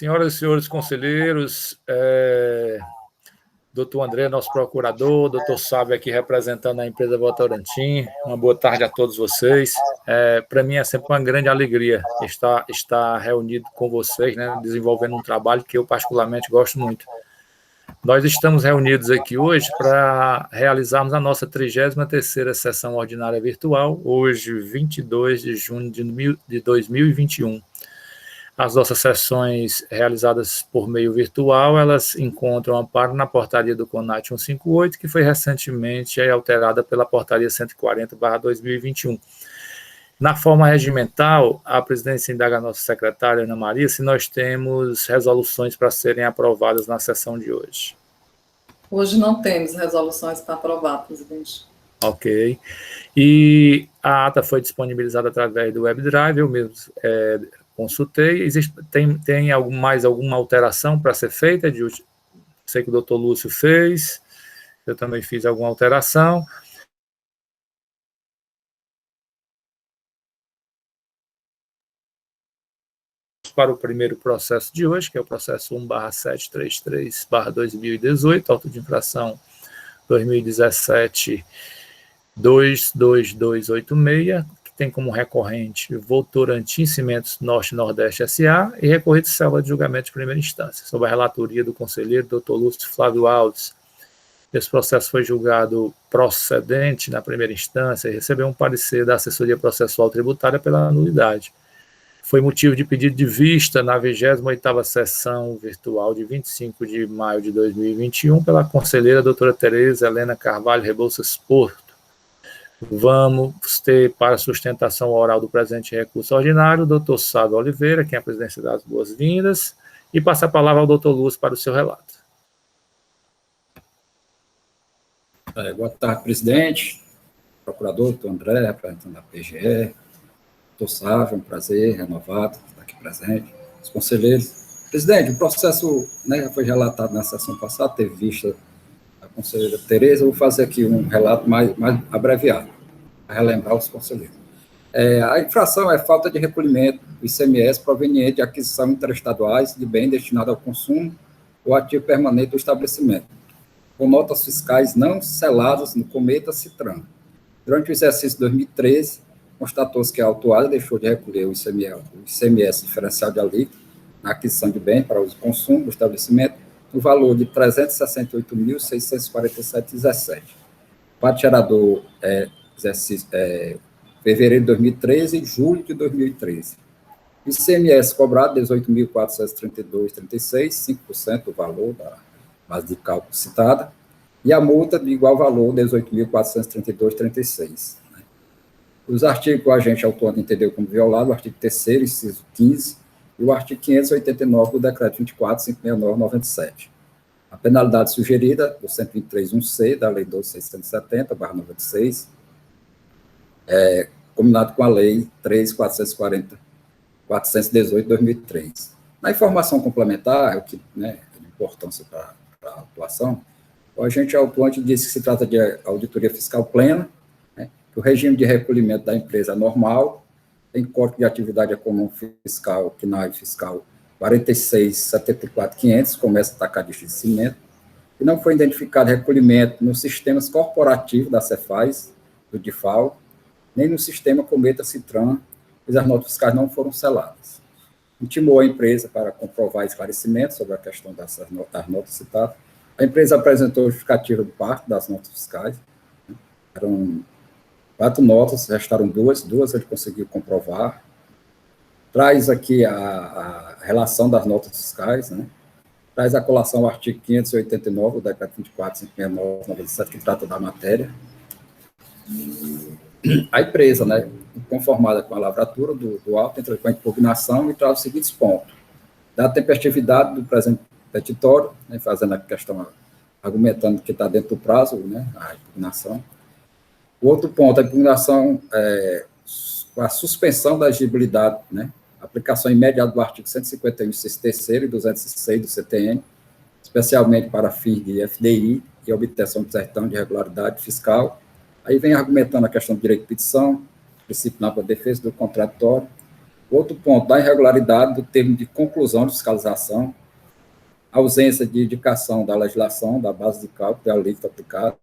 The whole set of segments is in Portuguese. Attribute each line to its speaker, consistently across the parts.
Speaker 1: Senhoras e senhores conselheiros, doutor André, nosso procurador, doutor Sábio aqui representando a empresa Votorantim, uma boa tarde a todos vocês. Para mim é sempre uma grande alegria estar reunido com vocês, né, desenvolvendo um trabalho que eu particularmente gosto muito. Nós estamos reunidos aqui hoje para realizarmos a nossa 33ª sessão ordinária virtual, hoje, 22 de junho de 2021. As nossas sessões realizadas por meio virtual, elas encontram amparo na portaria do CONAT 158, que foi recentemente alterada pela portaria 140/2021. Na forma regimental, a presidência indaga a nossa secretária, Ana Maria, se nós temos resoluções para serem aprovadas na sessão de hoje.
Speaker 2: Hoje não temos resoluções para aprovar, presidente.
Speaker 1: Ok. E a ata foi disponibilizada através do WebDrive, eu mesmo consultei. Tem mais alguma alteração para ser feita? Sei que o doutor Lúcio fez, eu também fiz alguma alteração. Para o primeiro processo de hoje, que é o processo 1/733/2018, auto de infração 2017-22286, que tem como recorrente Votorantim Cimentos Norte Nordeste S.A. e recorrido selva de julgamento de primeira instância, sob a relatoria do conselheiro Dr. Lúcio Flávio Alves. Esse processo foi julgado procedente na primeira instância e recebeu um parecer da assessoria processual tributária pela nulidade. Foi motivo de pedido de vista na 28ª sessão virtual de 25 de maio de 2021 pela conselheira doutora Tereza Helena Carvalho Rebouças Porto. Vamos ter para sustentação oral do presente recurso ordinário o doutor Sábio Oliveira, quem é a presidência das boas-vindas, e passar a palavra ao doutor Lúcio para o seu relato.
Speaker 3: Boa tarde, presidente, procurador, doutor André, representante da PGE, doutor Sávio, um prazer renovado estar aqui presente, os conselheiros. Presidente, o processo, né, já foi relatado na sessão passada, teve vista a conselheira Tereza. Eu vou fazer aqui um relato mais abreviado, para relembrar os conselheiros. A infração é falta de recolhimento do ICMS proveniente de aquisição interestaduais de bem destinado ao consumo ou ativo permanente do estabelecimento, com notas fiscais não seladas no Cometa Citran. Durante o exercício de 2013, constatou-se que a autuada deixou de recolher o ICMS diferencial de alíquota na aquisição de bem para uso e consumo do estabelecimento no valor de R$ 368.647,17. Fato gerador fevereiro de 2013 e julho de 2013. ICMS cobrado R$ 18.432,36, 5% do valor da base de cálculo citada, e a multa de igual valor R$ 18.432,36. Os artigos que o agente autor entendeu como violado, o artigo 3º, inciso 15, e o artigo 589 do decreto 24.569/97. A penalidade sugerida, do 123.1c da lei 12.670/96, combinado com a lei 3.418/2003. Na informação complementar, o que, né, de importância para a atuação, o agente autuante disse que se trata de auditoria fiscal plena, que o regime de recolhimento da empresa é normal, tem código de atividade econômica fiscal, CNAE fiscal 46.74.500, comércio atacadista de cimento, e não foi identificado recolhimento nos sistemas corporativos da Cefaz, do DIFAL, nem no sistema Cometa Citran, pois as notas fiscais não foram seladas. Intimou a empresa para comprovar esclarecimentos sobre a questão das notas citadas. A empresa apresentou justificativa de parte das notas fiscais, eram 4 notas, restaram duas ele conseguiu comprovar. Traz aqui a relação das notas fiscais, né? Traz a colação ao artigo 589 do decreto 24.569/97, que trata da matéria. A empresa, né, conformada com a lavratura do auto, entra com a impugnação e traz os seguintes pontos: da tempestividade do presente petitório, né, fazendo a questão, argumentando que está dentro do prazo, né, a impugnação. O outro ponto, a impugnação, a suspensão da exigibilidade, né, aplicação imediata do artigo 151, inciso 3º e 206 do CTN, especialmente para fins de FDI e obtenção de certidão de regularidade fiscal. Aí vem argumentando a questão do direito de petição, princípio na defesa do contraditório, Outro ponto, da irregularidade do termo de conclusão de fiscalização, ausência de indicação da legislação, da base de cálculo da alíquota aplicada,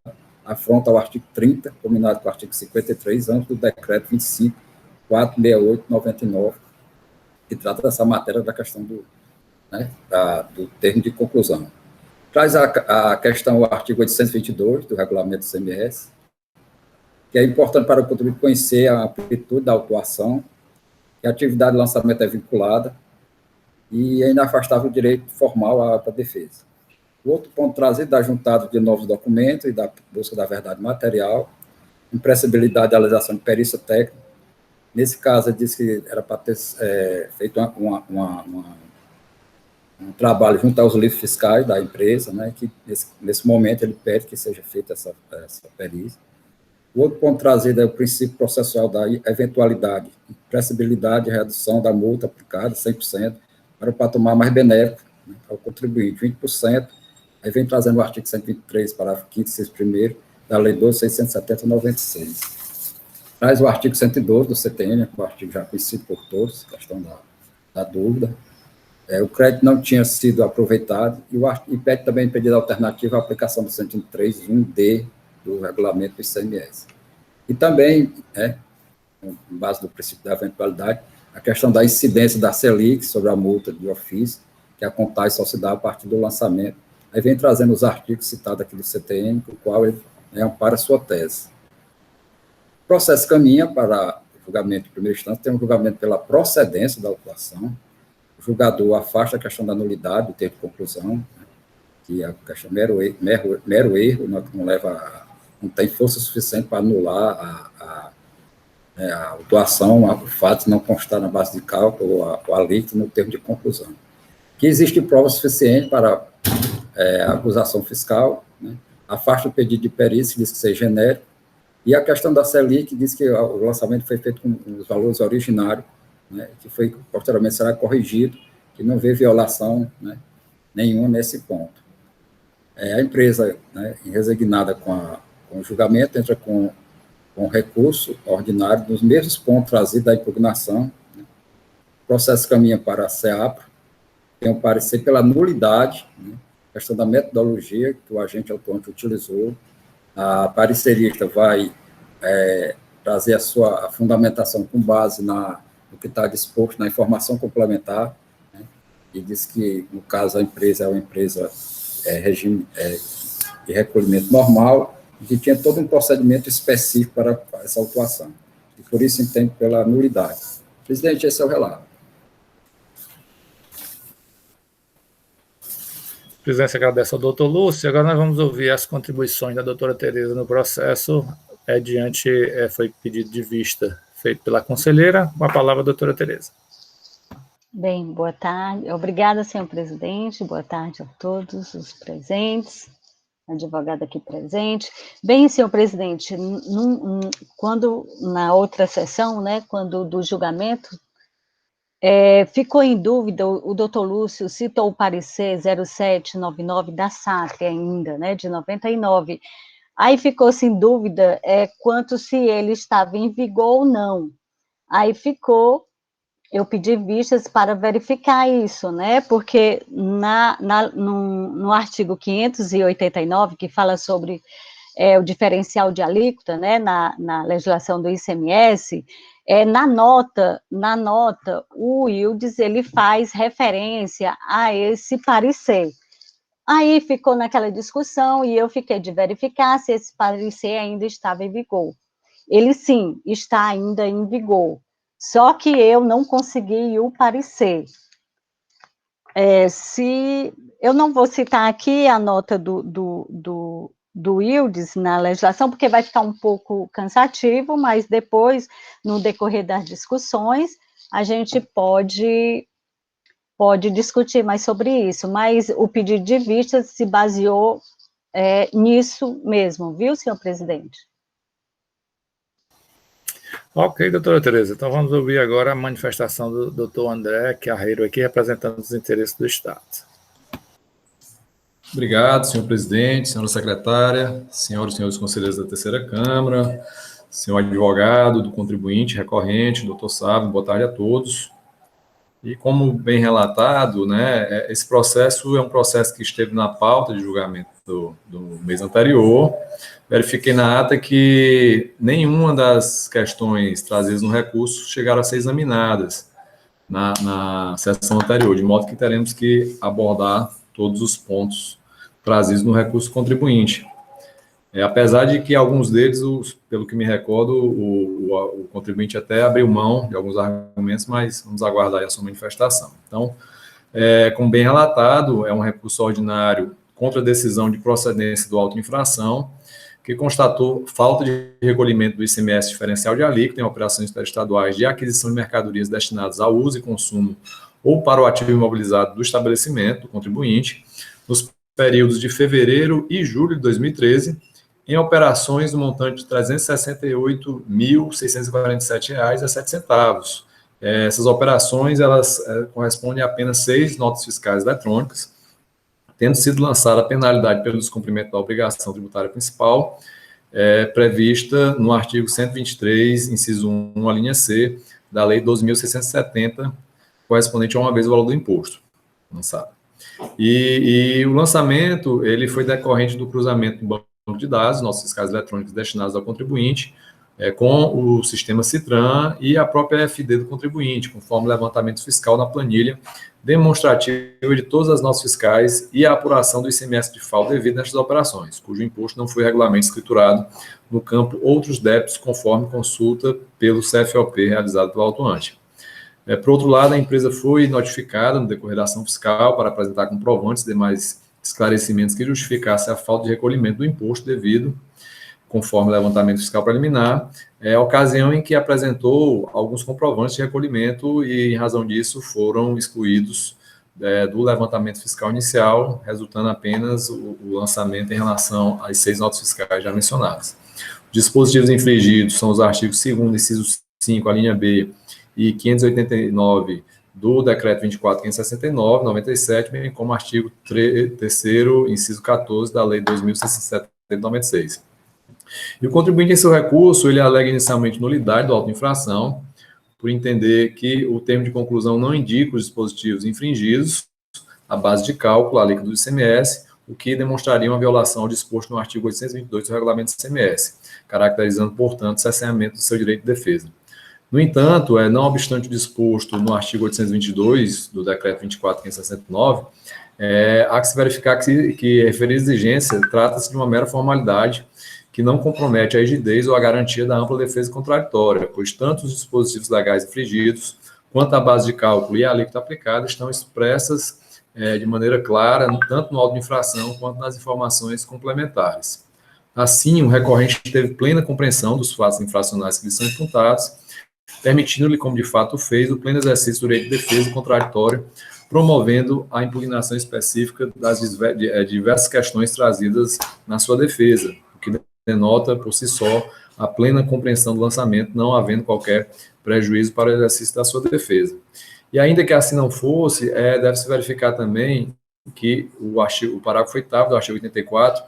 Speaker 3: afronta ao artigo 30, combinado com o artigo 53, antes do decreto 25.468/99, que trata dessa matéria da questão do termo de conclusão. Traz a questão, o artigo 822 do regulamento do ICMS, que é importante para o contribuinte conhecer a amplitude da autuação, que a atividade de lançamento é vinculada e ainda afastava o direito formal à defesa. O outro ponto trazido da juntada de novos documentos e da busca da verdade material, impressibilidade da realização de perícia técnica. Nesse caso, ele disse que era para ter feito um trabalho junto aos livros fiscais da empresa, né, que nesse momento ele pede que seja feita essa perícia. O outro ponto trazido é o princípio processual da eventualidade, impressibilidade e redução da multa aplicada, 100%, para o patamar mais benéfico, né, ao contribuinte, 20%, aí vem trazendo o artigo 123, parágrafo 5º, inciso 1º, da Lei 12.670/96. Traz o artigo 112 do CTN, que é o artigo já conhecido por todos, questão da dúvida. O crédito não tinha sido aproveitado, e pede também pedido alternativa à aplicação do 103.1d do regulamento do ICMS. E também, em base do princípio da eventualidade, a questão da incidência da Selic sobre a multa de ofício, que a contagem só se dá a partir do lançamento. Aí vem trazendo os artigos citados aqui do CTN, com o qual ele ampara a sua tese. O processo caminha para o julgamento de primeira instância, tem um julgamento pela procedência da autuação, o julgador afasta a questão da nulidade do termo de conclusão, né, que é a questão mero erro, não tem força suficiente para anular a autuação, o fato de não constar na base de cálculo ou a alíquota no termo de conclusão. Que existe prova suficiente para a acusação fiscal, né, afasta o pedido de perícia, diz que seja genérico, e a questão da Selic diz que o lançamento foi feito com os valores originários, né, que posteriormente será corrigido, que não vê violação, né, nenhuma nesse ponto. A empresa, né, resignada com o julgamento, entra com recurso ordinário nos mesmos pontos trazidos da impugnação, né. O processo caminha para a SEAPRO, tem um parecer pela nulidade, né, questão da metodologia que o agente autuante utilizou. A parecerista vai trazer a sua fundamentação com base no que está disposto na informação complementar, né, e diz que, no caso, a empresa é uma empresa regime de recolhimento normal, e que tinha todo um procedimento específico para essa autuação. E por isso entende pela nulidade. Presidente, esse é o relato.
Speaker 1: A presidência agradece ao doutor Lúcio. Agora nós vamos ouvir as contribuições da doutora Tereza no processo. Foi pedido de vista feito pela conselheira. Com a palavra, a doutora Tereza.
Speaker 4: Bem, boa tarde. Obrigada, senhor presidente. Boa tarde a todos os presentes, a advogada aqui presente. Bem, senhor presidente, quando na outra sessão, né, quando do julgamento, ficou em dúvida, o doutor Lúcio citou o parecer 0799 da SACRE ainda, né, de 99. Aí ficou-se em dúvida quanto se ele estava em vigor ou não. Aí eu pedi vistas para verificar isso, né, porque no artigo 589, que fala sobre o diferencial de alíquota, né, na legislação do ICMS, na nota, o Wildes, ele faz referência a esse parecer. Aí ficou naquela discussão e eu fiquei de verificar se esse parecer ainda estava em vigor. Ele, sim, está ainda em vigor, só que eu não consegui o parecer. Eu não vou citar aqui a nota do Wildes na legislação, porque vai ficar um pouco cansativo, mas depois, no decorrer das discussões, a gente pode discutir mais sobre isso, mas o pedido de vista se baseou nisso mesmo, viu, senhor presidente?
Speaker 1: Ok, doutora Tereza. Então vamos ouvir agora a manifestação do doutor André Carreiro aqui, representando os interesses do Estado.
Speaker 5: Obrigado, senhor presidente, senhora secretária, senhoras e senhores conselheiros da terceira Câmara, senhor advogado do contribuinte recorrente, doutor Sávio, boa tarde a todos. E como bem relatado, né, esse processo é um processo que esteve na pauta de julgamento do mês anterior. Verifiquei na ata que nenhuma das questões trazidas no recurso chegaram a ser examinadas na sessão anterior, de modo que teremos que abordar todos os pontos trazidos no recurso contribuinte. Apesar de que alguns deles, pelo que me recordo, o contribuinte até abriu mão de alguns argumentos, mas vamos aguardar a sua manifestação. Então, como bem relatado, é um recurso ordinário contra a decisão de procedência do auto de infração, que constatou falta de recolhimento do ICMS diferencial de alíquota em operações interestaduais de aquisição de mercadorias destinadas ao uso e consumo ou para o ativo imobilizado do estabelecimento do contribuinte, nos períodos de fevereiro e julho de 2013, em operações no montante de R$ 368.647,07. Essas operações, elas correspondem a apenas 6 notas fiscais eletrônicas, tendo sido lançada a penalidade pelo descumprimento da obrigação tributária principal, prevista no artigo 123, inciso 1, a linha C, da Lei 12.670, correspondente a uma vez o valor do imposto lançado. E o lançamento, ele foi decorrente do cruzamento do banco de dados, nossos fiscais eletrônicos destinados ao contribuinte, com o sistema Citran e a própria FD do contribuinte, conforme o levantamento fiscal na planilha demonstrativa de todas as notas fiscais e a apuração do ICMS de FAO devido nestas operações, cujo imposto não foi regularmente escriturado no campo outros débitos, conforme consulta pelo CFOP realizado pelo autuante. Por outro lado, a empresa foi notificada no decorrer da ação fiscal para apresentar comprovantes e demais esclarecimentos que justificassem a falta de recolhimento do imposto devido, conforme o levantamento fiscal preliminar, a ocasião em que apresentou alguns comprovantes de recolhimento e, em razão disso, foram excluídos do levantamento fiscal inicial, resultando apenas o lançamento em relação às 6 notas fiscais já mencionadas. Os dispositivos infringidos são os artigos 2º, inciso 5, a linha B, e 589 do Decreto 24.569, 97, bem como artigo 3º, inciso 14, da Lei 2.670, 96. E o contribuinte em seu recurso, ele alega inicialmente nulidade do auto de infração, por entender que o termo de conclusão não indica os dispositivos infringidos, a base de cálculo, a alíquota do ICMS, o que demonstraria uma violação ao disposto no artigo 822 do Regulamento do ICMS, caracterizando, portanto, o cerceamento do seu direito de defesa. No entanto, não obstante o disposto no artigo 822 do Decreto 24.569, há que se verificar que a referida exigência trata-se de uma mera formalidade que não compromete a rigidez ou a garantia da ampla defesa contraditória, pois tanto os dispositivos legais infringidos, quanto a base de cálculo e a alíquota aplicada estão expressas de maneira clara, tanto no auto de infração quanto nas informações complementares. Assim, o recorrente teve plena compreensão dos fatos infracionais que lhe são imputados, permitindo-lhe, como de fato fez, o pleno exercício do direito de defesa contraditório, promovendo a impugnação específica das diversas questões trazidas na sua defesa, o que denota, por si só, a plena compreensão do lançamento, não havendo qualquer prejuízo para o exercício da sua defesa. E ainda que assim não fosse, deve-se verificar também que o parágrafo 8º do artigo 84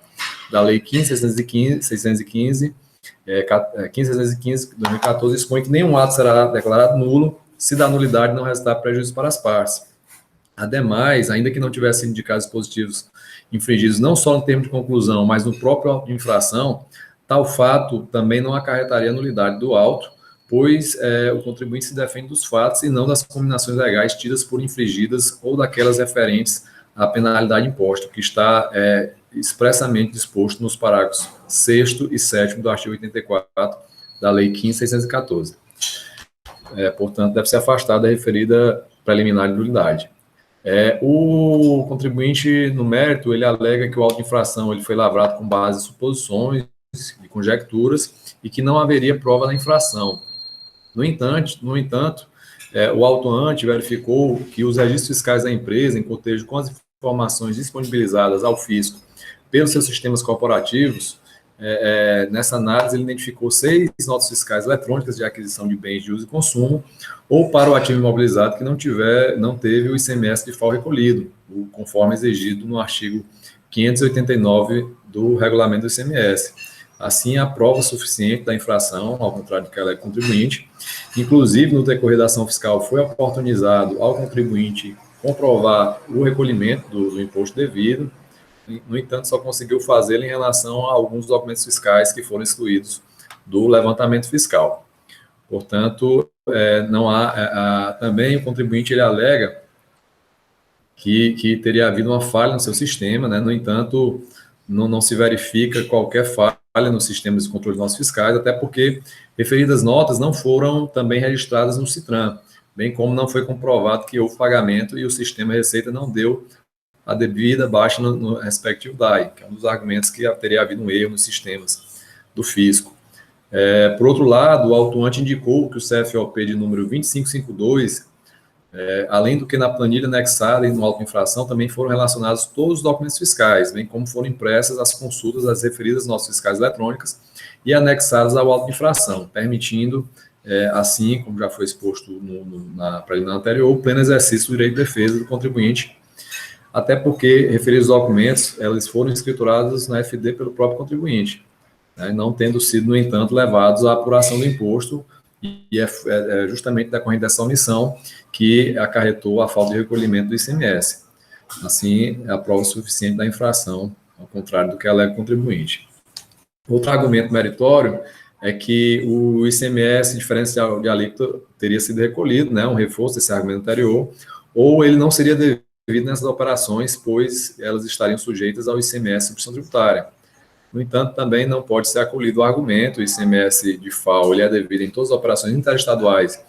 Speaker 5: da Lei 15.615, 15.615 de 2014, expõe que nenhum ato será declarado nulo se da nulidade não resultar prejuízo para as partes. Ademais, ainda que não tivessem indicado dispositivos infringidos não só no termo de conclusão, mas no próprio auto de infração, tal fato também não acarretaria a nulidade do auto, pois o contribuinte se defende dos fatos e não das combinações legais tidas por infringidas ou daquelas referentes à penalidade imposta, que está expressamente disposto nos parágrafos 6º e 7º do artigo 84 da Lei 15.614. Portanto, deve ser afastada a referida preliminar de nulidade. O contribuinte, no mérito, ele alega que o auto de infração ele foi lavrado com base em suposições e conjecturas e que não haveria prova da infração. No entanto, o autuante verificou que os registros fiscais da empresa, em cotejo com as informações disponibilizadas ao fisco pelos seus sistemas corporativos, nessa análise ele identificou 6 notas fiscais eletrônicas de aquisição de bens de uso e consumo ou para o ativo imobilizado que não teve o ICMS de FAO recolhido, conforme exigido no artigo 589 do Regulamento do ICMS. Assim, a prova suficiente da infração, ao contrário do que ela é contribuinte. Inclusive, no decorrer da ação fiscal, foi oportunizado ao contribuinte comprovar o recolhimento do imposto devido. No entanto, só conseguiu fazê-lo em relação a alguns documentos fiscais que foram excluídos do levantamento fiscal. Portanto, não há também o contribuinte ele alega que teria havido uma falha no seu sistema, né? No entanto, não se verifica qualquer falha nos sistemas de controle de notas fiscais, até porque referidas notas não foram também registradas no CITRAN, bem como não foi comprovado que houve pagamento e o sistema Receita não deu a devida baixa no respectivo DAI, que é um dos argumentos que teria havido um erro nos sistemas do fisco. Por outro lado, o autuante indicou que o CFOP de número 2552, além do que na planilha anexada e no auto-infração, também foram relacionados todos os documentos fiscais, bem como foram impressas as consultas das referidas notas fiscais eletrônicas e anexadas ao auto-infração, permitindo, assim como já foi exposto na preliminar anterior, o pleno exercício do direito de defesa do contribuinte, até porque referidos documentos, eles foram escriturados na FD pelo próprio contribuinte, né, não tendo sido, no entanto, levados à apuração do imposto, e é justamente decorrente dessa omissão que acarretou a falta de recolhimento do ICMS. Assim, é a prova suficiente da infração, ao contrário do que alega o contribuinte. Outro argumento meritório é que o ICMS diferencial de alíquota teria sido recolhido, né, um reforço desse argumento anterior, ou ele não seria devido nessas operações, pois elas estariam sujeitas ao ICMS substituição tributária. No entanto, também não pode ser acolhido o argumento, o ICMS de FAO ele é devido em todas as operações interestaduais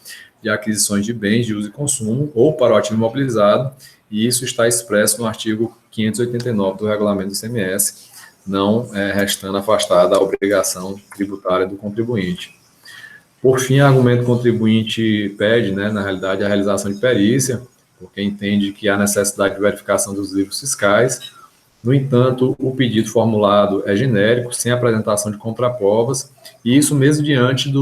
Speaker 5: de aquisições de bens de uso e consumo ou para o ativo imobilizado, e isso está expresso no artigo 589 do regulamento do ICMS, não restando afastada a obrigação tributária do contribuinte. Por fim, o argumento contribuinte pede, né, na realidade, a realização de perícia, porque entende que há necessidade de verificação dos livros fiscais. No entanto, o pedido formulado é genérico, sem apresentação de contraprovas, e isso mesmo diante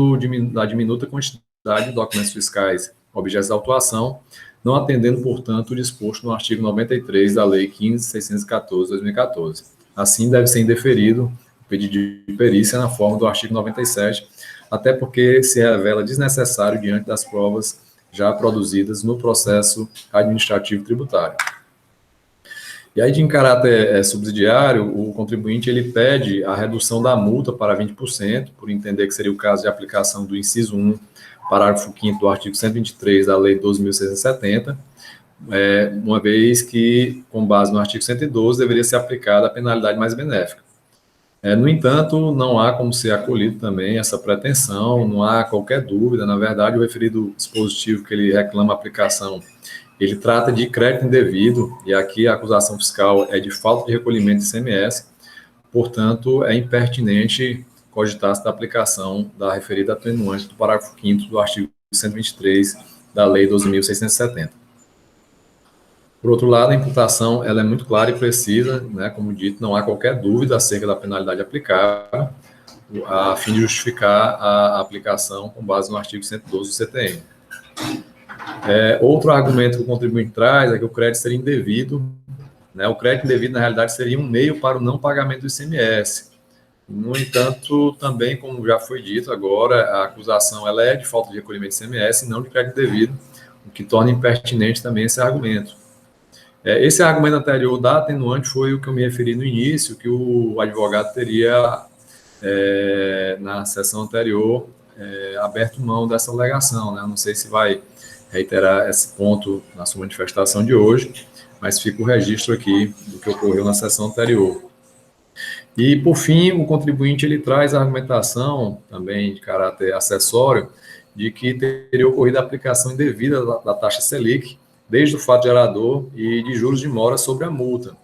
Speaker 5: da diminuta quantidade de documentos fiscais objetos da autuação, não atendendo, portanto, o disposto no artigo 93 da Lei 15.614/2014. Assim, deve ser indeferido o pedido de perícia na forma do artigo 97, até porque se revela desnecessário diante das provas já produzidas no processo administrativo tributário. E aí, em caráter subsidiário, o contribuinte ele pede a redução da multa para 20%, por entender que seria o caso de aplicação do inciso 1, parágrafo 5º do artigo 123 da Lei 12.670, uma vez que, com base no artigo 112, deveria ser aplicada a penalidade mais benéfica. No entanto, não há como ser acolhido também essa pretensão, não há qualquer dúvida, na verdade, o referido dispositivo que ele reclama a aplicação, ele trata de crédito indevido, e aqui a acusação fiscal é de falta de recolhimento de ICMS, portanto, é impertinente cogitar-se da aplicação da referida atenuante do parágrafo 5º do artigo 123 da Lei 12.670. Por outro lado, a imputação ela é muito clara e precisa, né, como dito, não há qualquer dúvida acerca da penalidade aplicável, a fim de justificar a aplicação com base no artigo 112 do CTN. Outro argumento que o contribuinte traz é que o crédito seria indevido, né, o crédito indevido, na realidade, seria um meio para o não pagamento do ICMS. No entanto, também, como já foi dito agora, a acusação ela é de falta de recolhimento de ICMS e não de crédito devido, o que torna impertinente também esse argumento. Esse argumento anterior da atenuante foi o que eu me referi no início, que o advogado teria, na sessão anterior, aberto mão dessa alegação, né? Não sei se vai reiterar esse ponto na sua manifestação de hoje, mas fica o registro aqui do que ocorreu na sessão anterior. E, por fim, o contribuinte ele traz a argumentação, também de caráter acessório, de que teria ocorrido a aplicação indevida da taxa Selic, desde o fato gerador e de juros de mora sobre a multa.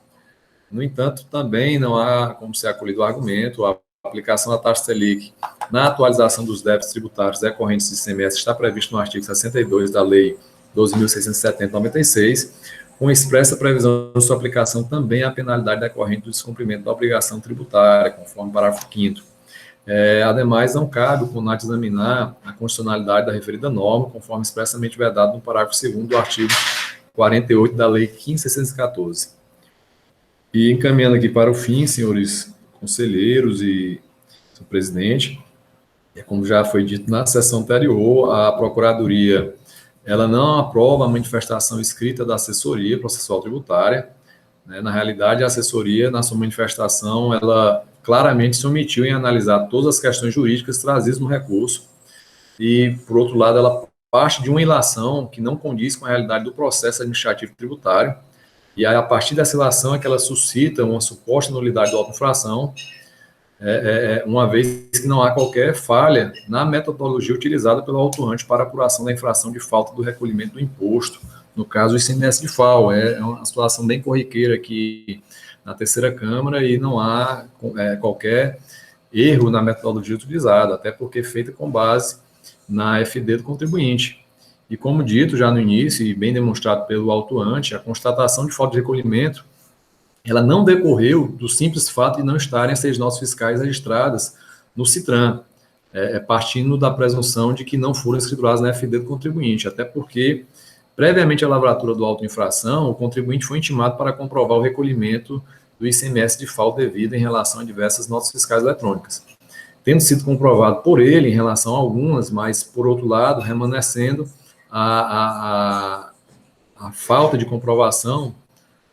Speaker 5: No entanto, também não há como ser acolhido o argumento, a aplicação da taxa Selic na atualização dos débitos tributários decorrentes do ICMS está previsto no artigo 62 da Lei 12.670/96, com expressa previsão de sua aplicação também à penalidade decorrente do descumprimento da obrigação tributária, conforme o parágrafo 5º. Ademais, não cabe o CONAT examinar a constitucionalidade da referida norma, conforme expressamente vedado no parágrafo 2º do artigo 48 da Lei 15.614. E encaminhando aqui para o fim, senhores conselheiros e do presidente. Como já foi dito na sessão anterior, a Procuradoria ela não aprova a manifestação escrita da assessoria processual tributária. Né? Na realidade, a assessoria, na sua manifestação, ela claramente se omitiu em analisar todas as questões jurídicas trazidas no recurso e, por outro lado, ela parte de uma ilação que não condiz com a realidade do processo administrativo tributário, e aí, a partir dessa ilação é que ela suscita uma suposta nulidade da auto-infração, uma vez que não há qualquer falha na metodologia utilizada pelo autuante para apuração da infração de falta do recolhimento do imposto, no caso, o ICMS de FAO. É uma situação bem corriqueira aqui na terceira Câmara e não há qualquer erro na metodologia utilizada, até porque é feita com base na FD do contribuinte. E como dito já no início, e bem demonstrado pelo autuante, a constatação de falta de recolhimento, ela não decorreu do simples fato de não estarem as 6 notas fiscais registradas no CITRAN, partindo da presunção de que não foram escrituradas na FD do contribuinte, até porque, previamente à lavratura do auto-infração, o contribuinte foi intimado para comprovar o recolhimento do ICMS de FAO devido em relação a diversas notas fiscais eletrônicas. Tendo sido comprovado por ele em relação a algumas, mas, por outro lado, remanescendo a falta de comprovação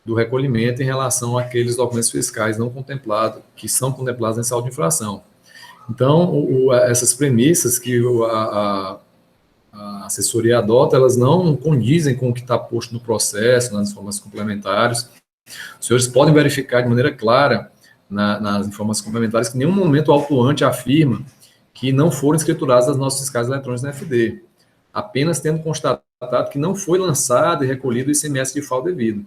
Speaker 5: do recolhimento em relação àqueles documentos fiscais não contemplados, que são contemplados nesse auto de infração. Então, essas premissas que a assessoria adota, elas não condizem com o que está posto no processo, nas informações complementares. Os senhores podem verificar de maneira clara nas informações complementares que em nenhum momento o autuante afirma que não foram escrituradas as notas fiscais eletrônicas na FD, apenas tendo constatado que não foi lançado e recolhido o ICMS de FAO devido.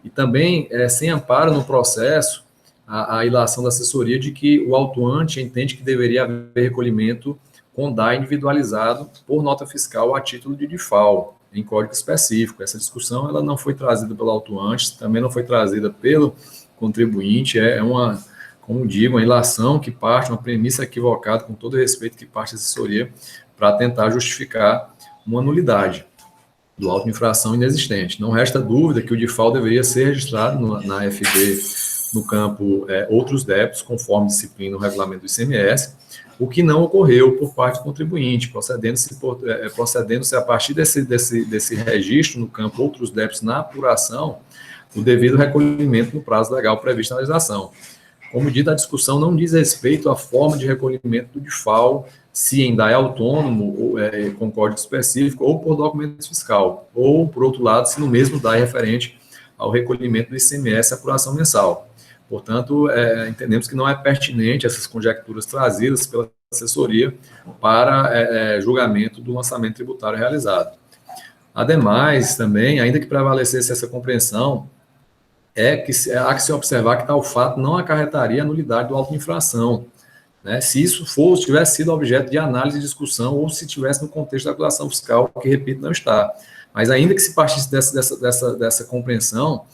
Speaker 5: E também, sem amparo no processo, a ilação da assessoria de que o autuante entende que deveria haver recolhimento com DAI individualizado por nota fiscal a título de DIFAL, em código específico. Essa discussão ela não foi trazida pelo autuante, também não foi trazida pelo contribuinte, como digo, uma ilação que parte, uma premissa equivocada, com todo respeito que parte da assessoria, para tentar justificar uma nulidade do auto de infração inexistente. Não resta dúvida que o DIFAL deveria ser registrado na FD no campo outros débitos, conforme disciplina o regulamento do ICMS, o que não ocorreu por parte do contribuinte, procedendo-se a partir desse registro no campo outros débitos na apuração, o devido recolhimento no prazo legal previsto na legislação. Como dito, a discussão não diz respeito à forma de recolhimento do DIFAL, se em DAI autônomo, ou, com código específico, ou por documento fiscal, ou, por outro lado, se no mesmo DAI referente ao recolhimento do ICMS apuração mensal. Portanto, entendemos que não é pertinente essas conjecturas trazidas pela assessoria para julgamento do lançamento tributário realizado. Ademais, também, ainda que prevalecesse essa compreensão, há que se observar que tal fato não acarretaria a nulidade do auto de infração, né? Se isso tivesse sido objeto de análise e discussão, ou se tivesse no contexto da acusação fiscal, que, repito, não está. Mas ainda que se partisse dessa compreensão,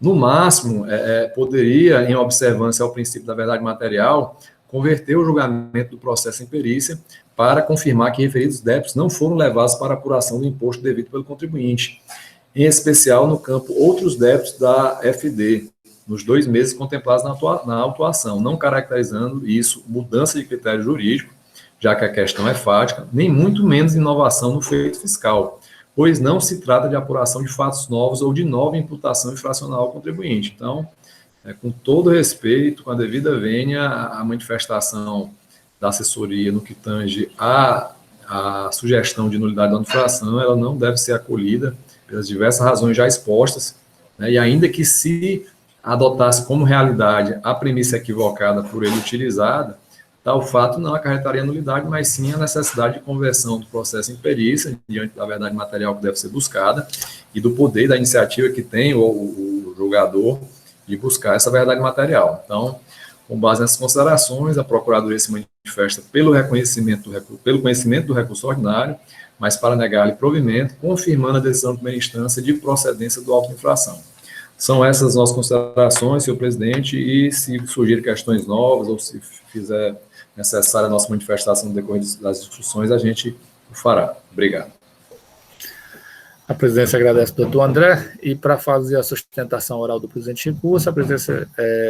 Speaker 5: no máximo, poderia, em observância ao princípio da verdade material, converter o julgamento do processo em perícia para confirmar que referidos débitos não foram levados para apuração do imposto devido pelo contribuinte, em especial no campo outros débitos da FD, nos 2 meses contemplados na autuação, não caracterizando isso mudança de critério jurídico, já que a questão é fática, nem muito menos inovação no feito fiscal, pois não se trata de apuração de fatos novos ou de nova imputação infracional ao contribuinte. Então, com todo respeito, com a devida vênia, a manifestação da assessoria no que tange a sugestão de nulidade da infração, ela não deve ser acolhida pelas diversas razões já expostas, né, e ainda que se adotasse como realidade a premissa equivocada por ele utilizada, tal fato não acarretaria nulidade, mas sim a necessidade de conversão do processo em perícia, diante da verdade material que deve ser buscada, e do poder da iniciativa que tem o julgador de buscar essa verdade material. Então, com base nessas considerações, a Procuradoria se manifesta pelo conhecimento do recurso ordinário, mas para negar-lhe provimento, confirmando a decisão de primeira instância de procedência do auto de infração. São essas nossas considerações, senhor presidente, e se surgirem questões novas ou se fizer necessária a nossa manifestação no decorrer das discussões, a gente o fará. Obrigado.
Speaker 1: A presidência agradece ao doutor André, e para fazer a sustentação oral do presidente em curso, a presidência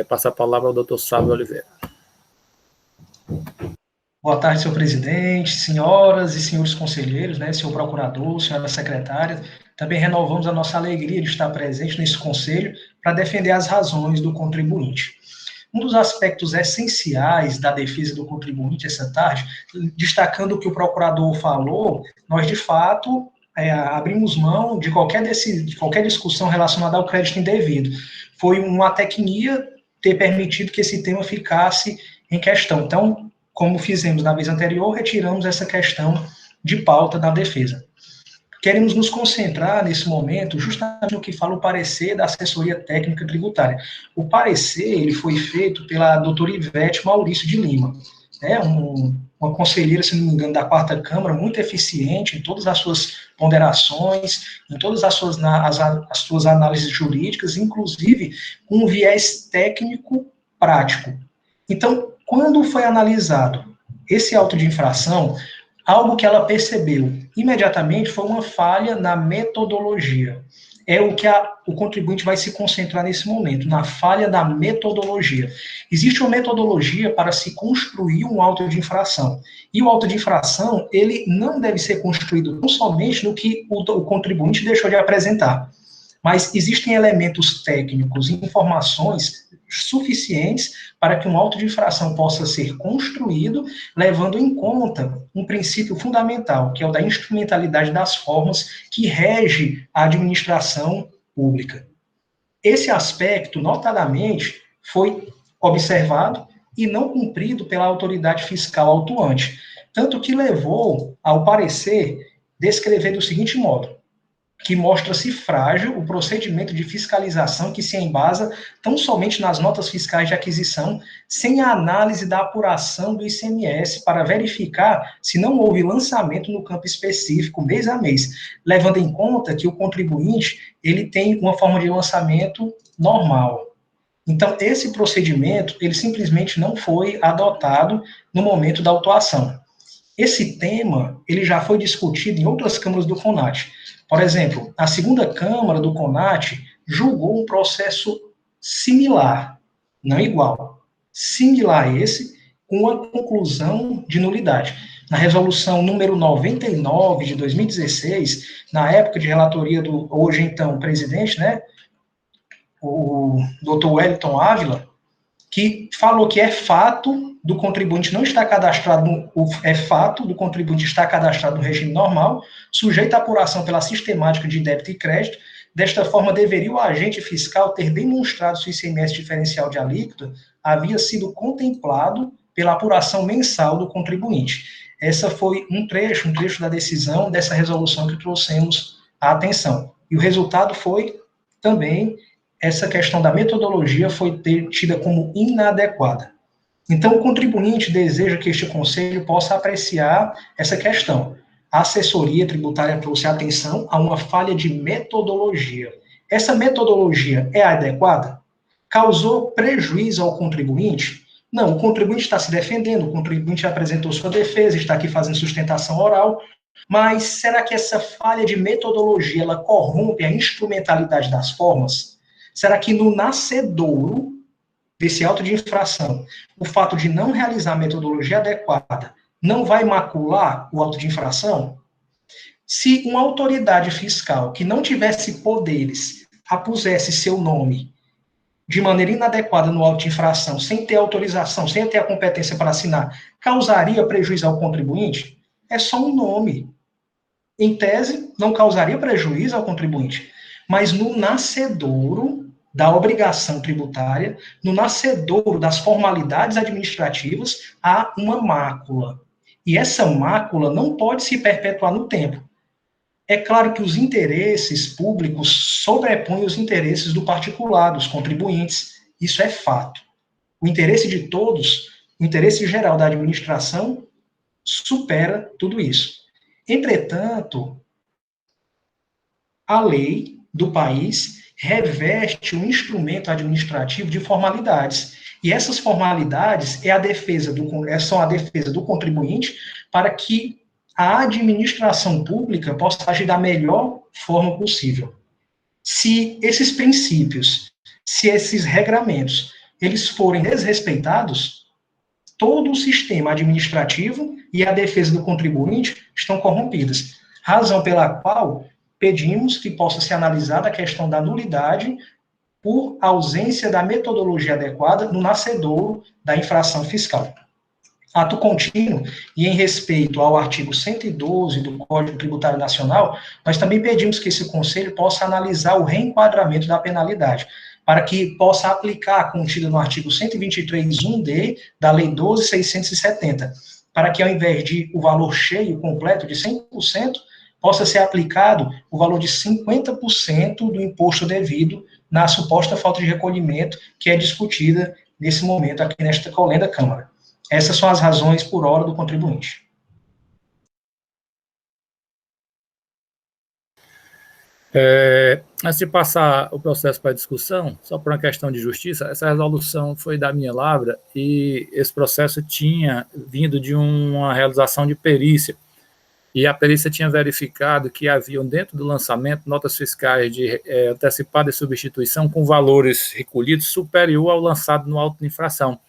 Speaker 1: passa a palavra ao doutor Sábio Oliveira.
Speaker 6: Boa tarde, senhor presidente, senhoras e senhores conselheiros, né, senhor procurador, senhora secretária. Também renovamos a nossa alegria de estar presente nesse conselho para defender as razões do contribuinte. Um dos aspectos essenciais da defesa do contribuinte essa tarde, destacando o que o procurador falou, nós, de fato, abrimos mão de qualquer discussão relacionada ao crédito indevido. Foi uma tecnia ter permitido que esse tema ficasse em questão. Então, como fizemos na vez anterior, retiramos essa questão de pauta da defesa. Queremos nos concentrar, nesse momento, justamente no que fala o parecer da assessoria técnica tributária. O parecer ele foi feito pela doutora Ivete Maurício de Lima, uma conselheira, se não me engano, da 4ª Câmara, muito eficiente em todas as suas ponderações, em todas as suas análises jurídicas, inclusive com um viés técnico prático. Então, quando foi analisado esse auto de infração, algo que ela percebeu imediatamente foi uma falha na metodologia. É o que o contribuinte vai se concentrar nesse momento, na falha da metodologia. Existe uma metodologia para se construir um auto de infração. E o auto de infração, ele não deve ser construído não somente no que o contribuinte deixou de apresentar, mas existem elementos técnicos e informações suficientes para que um auto de infração possa ser construído, levando em conta um princípio fundamental, que é o da instrumentalidade das formas que rege a administração pública. Esse aspecto, notadamente, foi observado e não cumprido pela autoridade fiscal autuante, tanto que levou ao parecer descrever do seguinte modo: que mostra-se frágil o procedimento de fiscalização que se embasa tão somente nas notas fiscais de aquisição, sem a análise da apuração do ICMS para verificar se não houve lançamento no campo específico, mês a mês, levando em conta que o contribuinte ele tem uma forma de lançamento normal. Então, esse procedimento, ele simplesmente não foi adotado no momento da autuação. Esse tema, ele já foi discutido em outras câmaras do CONAT. Por exemplo, a 2ª Câmara do CONAT julgou um processo similar, não igual, similar a esse, com a conclusão de nulidade. Na resolução número 99 de 2016, na época de relatoria do hoje então presidente, o Dr. Wellington Ávila, que falou que é fato do contribuinte não estar cadastrado, do contribuinte estar cadastrado no regime normal, sujeito à apuração pela sistemática de débito e crédito. Desta forma, deveria o agente fiscal ter demonstrado se o ICMS diferencial de alíquota havia sido contemplado pela apuração mensal do contribuinte. Essa foi um trecho da decisão dessa resolução que trouxemos à atenção. E o resultado foi também essa questão da metodologia foi tida como inadequada. Então, o contribuinte deseja que este conselho possa apreciar essa questão. A assessoria tributária trouxe atenção a uma falha de metodologia. Essa metodologia é adequada? Causou prejuízo ao contribuinte? Não, o contribuinte está se defendendo, o contribuinte apresentou sua defesa, está aqui fazendo sustentação oral, mas será que essa falha de metodologia ela corrompe a instrumentalidade das formas? Será que no nascedouro desse auto de infração, o fato de não realizar a metodologia adequada não vai macular o auto de infração? Se uma autoridade fiscal que não tivesse poderes apusesse seu nome de maneira inadequada no auto de infração, sem ter autorização, sem ter a competência para assinar, causaria prejuízo ao contribuinte? É só um nome. Em tese, não causaria prejuízo ao contribuinte, mas no nascedouro da obrigação tributária, no nascedouro das formalidades administrativas, há uma mácula. E essa mácula não pode se perpetuar no tempo. É claro que os interesses públicos sobrepõem os interesses do particular, dos contribuintes. Isso é fato. O interesse de todos, o interesse geral da administração, supera tudo isso. Entretanto, a lei do país reveste um instrumento administrativo de formalidades. E essas formalidades são a defesa do contribuinte para que a administração pública possa agir da melhor forma possível. Se esses princípios, se esses regramentos, eles forem desrespeitados, todo o sistema administrativo e a defesa do contribuinte estão corrompidas. Razão pela qual pedimos que possa ser analisada a questão da nulidade por ausência da metodologia adequada no nascedouro da infração fiscal. Ato contínuo, e em respeito ao artigo 112 do Código Tributário Nacional, nós também pedimos que esse Conselho possa analisar o reenquadramento da penalidade, para que possa aplicar a contida no artigo 123.1d da Lei 12.670, para que ao invés de o valor cheio, completo, de 100%, possa ser aplicado o valor de 50% do imposto devido na suposta falta de recolhimento que é discutida nesse momento aqui nesta colenda Câmara. Essas são as razões por hora do contribuinte.
Speaker 1: Antes de passar o processo para discussão, só por uma questão de justiça, essa resolução foi da minha lavra e esse processo tinha vindo de uma realização de perícia. E a perícia tinha verificado que haviam dentro do lançamento notas fiscais de antecipada e substituição com valores recolhidos superior ao lançado no auto de infração.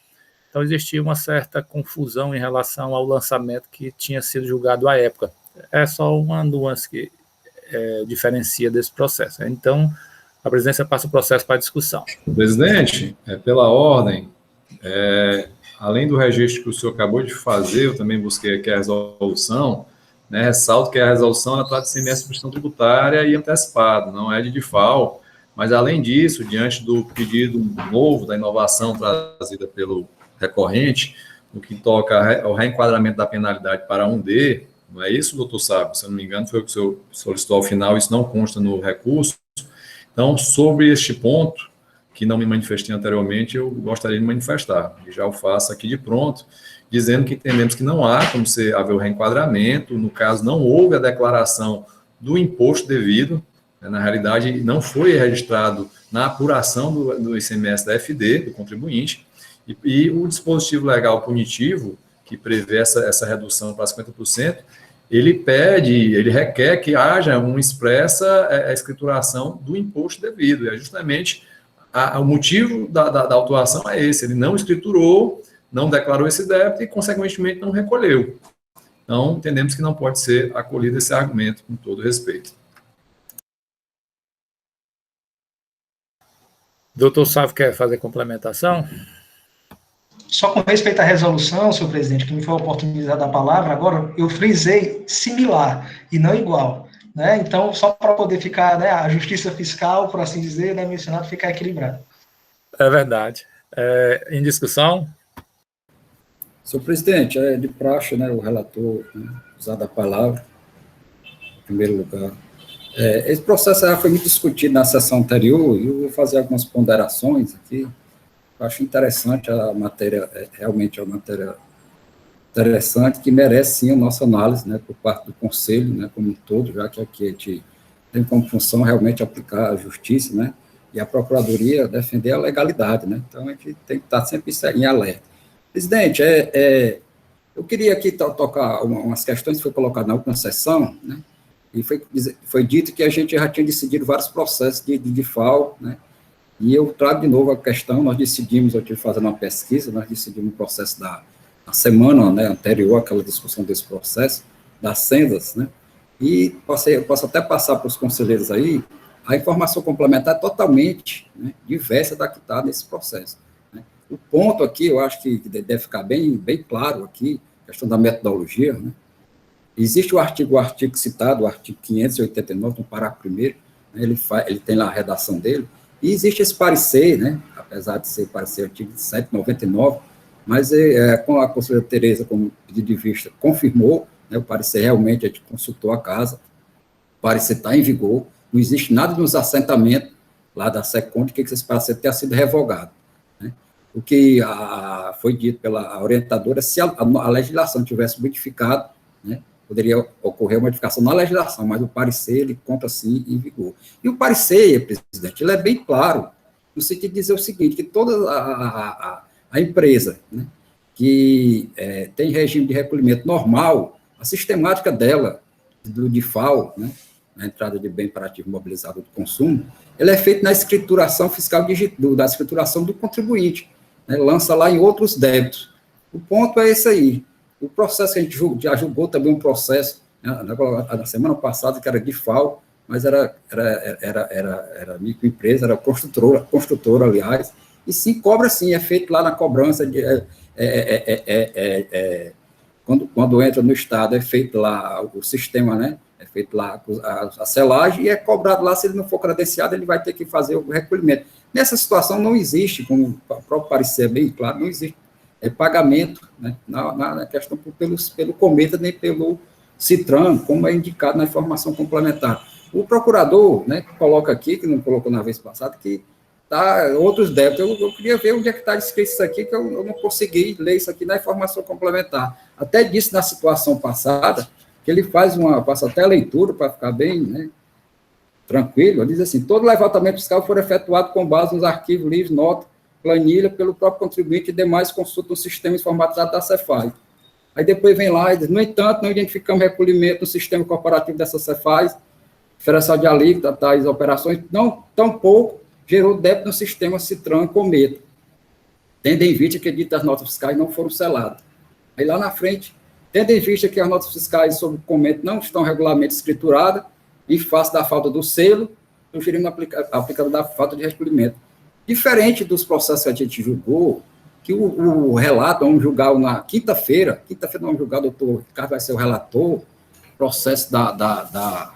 Speaker 1: Então existia uma certa confusão em relação ao lançamento que tinha sido julgado à época. É só uma nuance que diferencia desse processo. Então, a presidência passa o processo para discussão.
Speaker 5: Presidente, pela ordem, além do registro que o senhor acabou de fazer, eu também busquei aqui a resolução, né, ressalto que a resolução trata de ICMS de substituição tributária e antecipado, não é de DIFAL, mas além disso, diante do pedido novo da inovação trazida pelo recorrente, no que toca ao reenquadramento da penalidade para 1D, não é isso, doutor Sábio? Se eu não me engano, foi o que o senhor solicitou ao final, isso não consta no recurso. Então, sobre este ponto, que não me manifestei anteriormente, eu gostaria de manifestar, e já o faço aqui de pronto, dizendo que entendemos que não há como haver o reenquadramento, no caso, não houve a declaração do imposto devido, né, na realidade, não foi registrado na apuração do ICMS da FD, do contribuinte, e o dispositivo legal punitivo, que prevê essa redução para 50%, ele requer que haja uma expressa escrituração do imposto devido, e é justamente o motivo da autuação é esse, ele não escriturou, não declarou esse débito e, consequentemente, não recolheu. Então, entendemos que não pode ser acolhido esse argumento, com todo respeito.
Speaker 1: Doutor Sávio quer fazer complementação?
Speaker 6: Só com respeito à resolução, senhor presidente, que me foi oportunizada a palavra, agora eu frisei similar e não igual. Né? Então, só para poder ficar, né, a justiça fiscal, por assim dizer, né, mencionado, ficar equilibrado.
Speaker 1: É verdade. Em discussão?
Speaker 3: Senhor presidente, é de praxe, né, o relator, né, usar a palavra, em primeiro lugar. Esse processo já foi muito discutido na sessão anterior, e eu vou fazer algumas ponderações aqui. Eu acho interessante a matéria, realmente é uma matéria interessante, que merece, sim, a nossa análise, né, por parte do Conselho, né, como um todo, já que aqui a gente tem como função realmente aplicar a justiça, né, e a Procuradoria defender a legalidade, né, então a gente tem que estar sempre em alerta. Presidente, eu queria aqui tocar umas questões que foi colocado na última sessão, né, e foi dito que a gente já tinha decidido vários processos de DIFAL, né, e eu trago de novo a questão, eu tive fazendo uma pesquisa, nós decidimos o processo da semana, né, anterior àquela discussão desse processo, das sendas, né, e posso até passar para os conselheiros aí, a informação complementar totalmente, né, diversa da que está nesse processo. O ponto aqui, eu acho que deve ficar bem claro aqui, a questão da metodologia, né? Existe o artigo citado, o artigo 589, no parágrafo 1º, né? Ele tem lá a redação dele, e existe esse parecer, né? Apesar de ser parecer artigo 799, mas com a conselheira Tereza, como pedido de vista, confirmou, né? O parecer realmente, a gente consultou a casa, o parecer está em vigor, não existe nada nos assentamentos lá da SECONT que esse parecer tenha sido revogado. O que foi dito pela orientadora, se a legislação tivesse modificado, né, poderia ocorrer uma modificação na legislação, mas o parecer, ele conta sim em vigor. E o parecer, presidente, ele é bem claro, no sentido de dizer o seguinte, que toda a empresa, né, que tem regime de recolhimento normal, a sistemática dela, do DIFAL, né, na entrada de bem para ativo mobilizado do consumo, ela é feita na escrituração fiscal da escrituração do contribuinte, né, lança lá em outros débitos. O ponto é esse aí. O processo que a gente já julgou também um processo, né, na semana passada, que era de FAO, mas era microempresa, era construtora, aliás, e sim, cobra sim, é feito lá na cobrança, quando entra no Estado, é feito lá o sistema, né, é feito lá a selagem e é cobrado lá, se ele não for credenciado, ele vai ter que fazer o recolhimento. Nessa situação não existe, como o próprio parecer é bem claro, não existe pagamento, né, na questão pelo Cometa, nem pelo CITRAN, como é indicado na informação complementar. O procurador, né, coloca aqui, que não colocou na vez passada, que tá outros débitos. Eu queria ver onde é que está escrito isso aqui, que eu não consegui ler isso aqui na informação complementar. Até disse na situação passada, que ele passa até a leitura, para ficar bem, né, tranquilo, ele diz assim, todo levantamento fiscal for efetuado com base nos arquivos livres, nota, planilha, pelo próprio contribuinte e demais consulta no sistema informatizado da Cefaz. Aí depois vem lá e diz, no entanto, não identificamos recolhimento no sistema corporativo dessa Cefaz, diferencial de alíquota, tais operações, não, tampouco gerou débito no sistema CITRAN e Cometa, tendo em vista que ditas notas fiscais não foram seladas. Aí lá na frente, tendo em vista que as notas fiscais sobre o Cometa não estão regularmente escrituradas, em face da falta do selo, sugerimos a aplicação da falta de recolhimento. Diferente dos processos que a gente julgou, que o relato, vamos julgar na quinta-feira vamos julgar, o doutor Ricardo vai ser o relator, processo da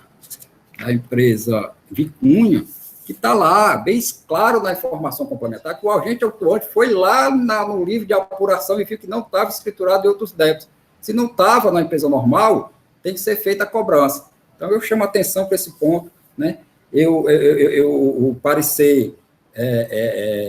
Speaker 3: empresa Vicunha, que está lá, bem claro na informação complementar, que o agente autuante foi lá no livro de apuração e viu que não estava escriturado em outros débitos. Se não estava na empresa normal, tem que ser feita a cobrança. Então, eu chamo a atenção para esse ponto, né? O parecer,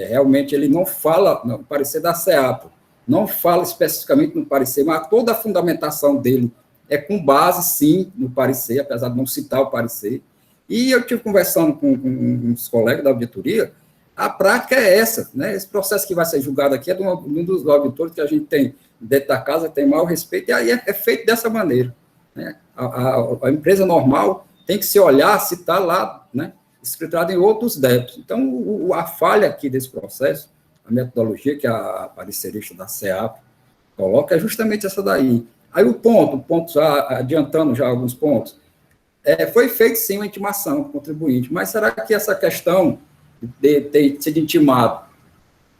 Speaker 3: realmente, ele não fala, o parecer da CEAPO, não fala especificamente no parecer, mas toda a fundamentação dele é com base, sim, no parecer, apesar de não citar o parecer. E eu estive conversando com uns colegas da auditoria, a prática é essa, né? Esse processo que vai ser julgado aqui é de um dos auditores que a gente tem dentro da casa, tem maior respeito, e aí é feito dessa maneira, né? A empresa normal tem que se olhar se está lá, né, escriturado em outros débitos. Então, a falha aqui desse processo, a metodologia que a parecerista da CEAP coloca é justamente essa daí. Aí o ponto já adiantando já alguns pontos, foi feito sim uma intimação do contribuinte, mas será que essa questão de ter sido intimado,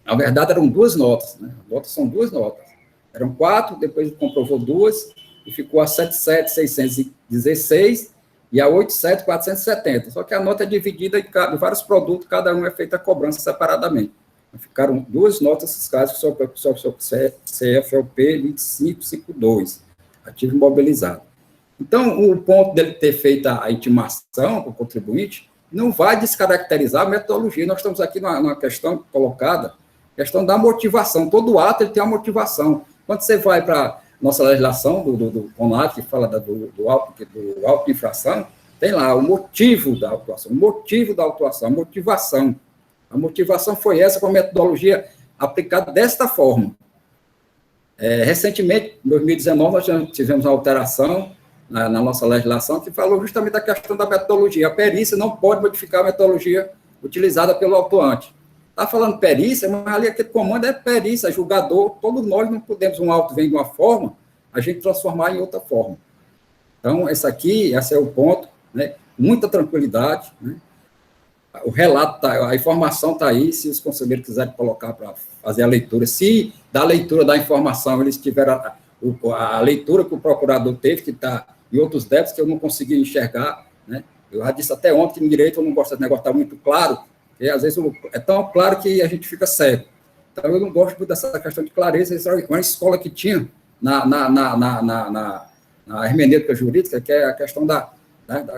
Speaker 3: na verdade eram duas notas, né? As notas são duas notas, eram 4, depois comprovou 2, e ficou a 77.616 e a 87.470, só que a nota é dividida em vários produtos, cada um é feita a cobrança separadamente. Ficaram duas notas fiscais, que são o CFLP 2552, ativo imobilizado. Então, o ponto dele ter feito a intimação para o contribuinte não vai descaracterizar a metodologia. Nós estamos aqui numa questão colocada, questão da motivação. Todo ato ele tem uma motivação. Quando você vai para nossa legislação do CONAT, que fala do auto de infração, tem lá o motivo da autuação, a motivação. A motivação foi essa, com a metodologia aplicada desta forma. Recentemente, em 2019, nós tivemos uma alteração na nossa legislação que falou justamente da questão da metodologia. A perícia não pode modificar a metodologia utilizada pelo autuante. Está falando perícia, mas ali aquele comando é perícia, julgador. Todos nós não podemos, um auto vem de uma forma, a gente transformar em outra forma. Então, esse é o ponto, né? Muita tranquilidade, né? O relato, a informação está aí, se os conselheiros quiserem colocar para fazer a leitura. Se da leitura da informação eles tiveram a leitura que o procurador teve, que está em outros débitos, que eu não consegui enxergar, né? Eu já disse até ontem que em direito eu não gosto de negócio estar muito claro, porque às vezes é tão claro que a gente fica cego. Então, eu não gosto muito dessa questão de clareza. Uma escola que tinha na hermenêutica jurídica, que é a questão da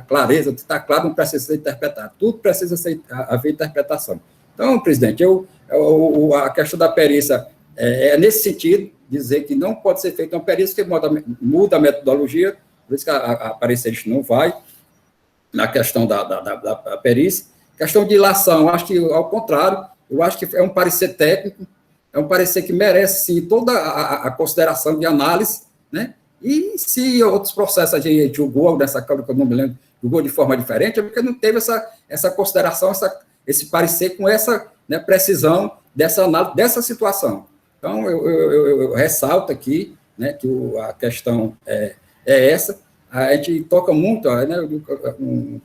Speaker 3: clareza, de estar claro, não precisa ser interpretado. Tudo precisa haver interpretação. Então, presidente, a questão da perícia é nesse sentido, dizer que não pode ser feita uma perícia que muda a metodologia, por isso que a parecerista não vai na questão da perícia. Questão de ilação, acho que, ao contrário, eu acho que é um parecer técnico, é um parecer que merece, sim, toda a consideração de análise, né? E se outros processos a gente julgou dessa Câmara, que eu não me lembro, julgou de forma diferente, é porque não teve essa consideração, esse parecer com essa, né, precisão dessa análise, dessa situação. Então, eu ressalto aqui, né, que a questão é essa. A gente toca muito, né,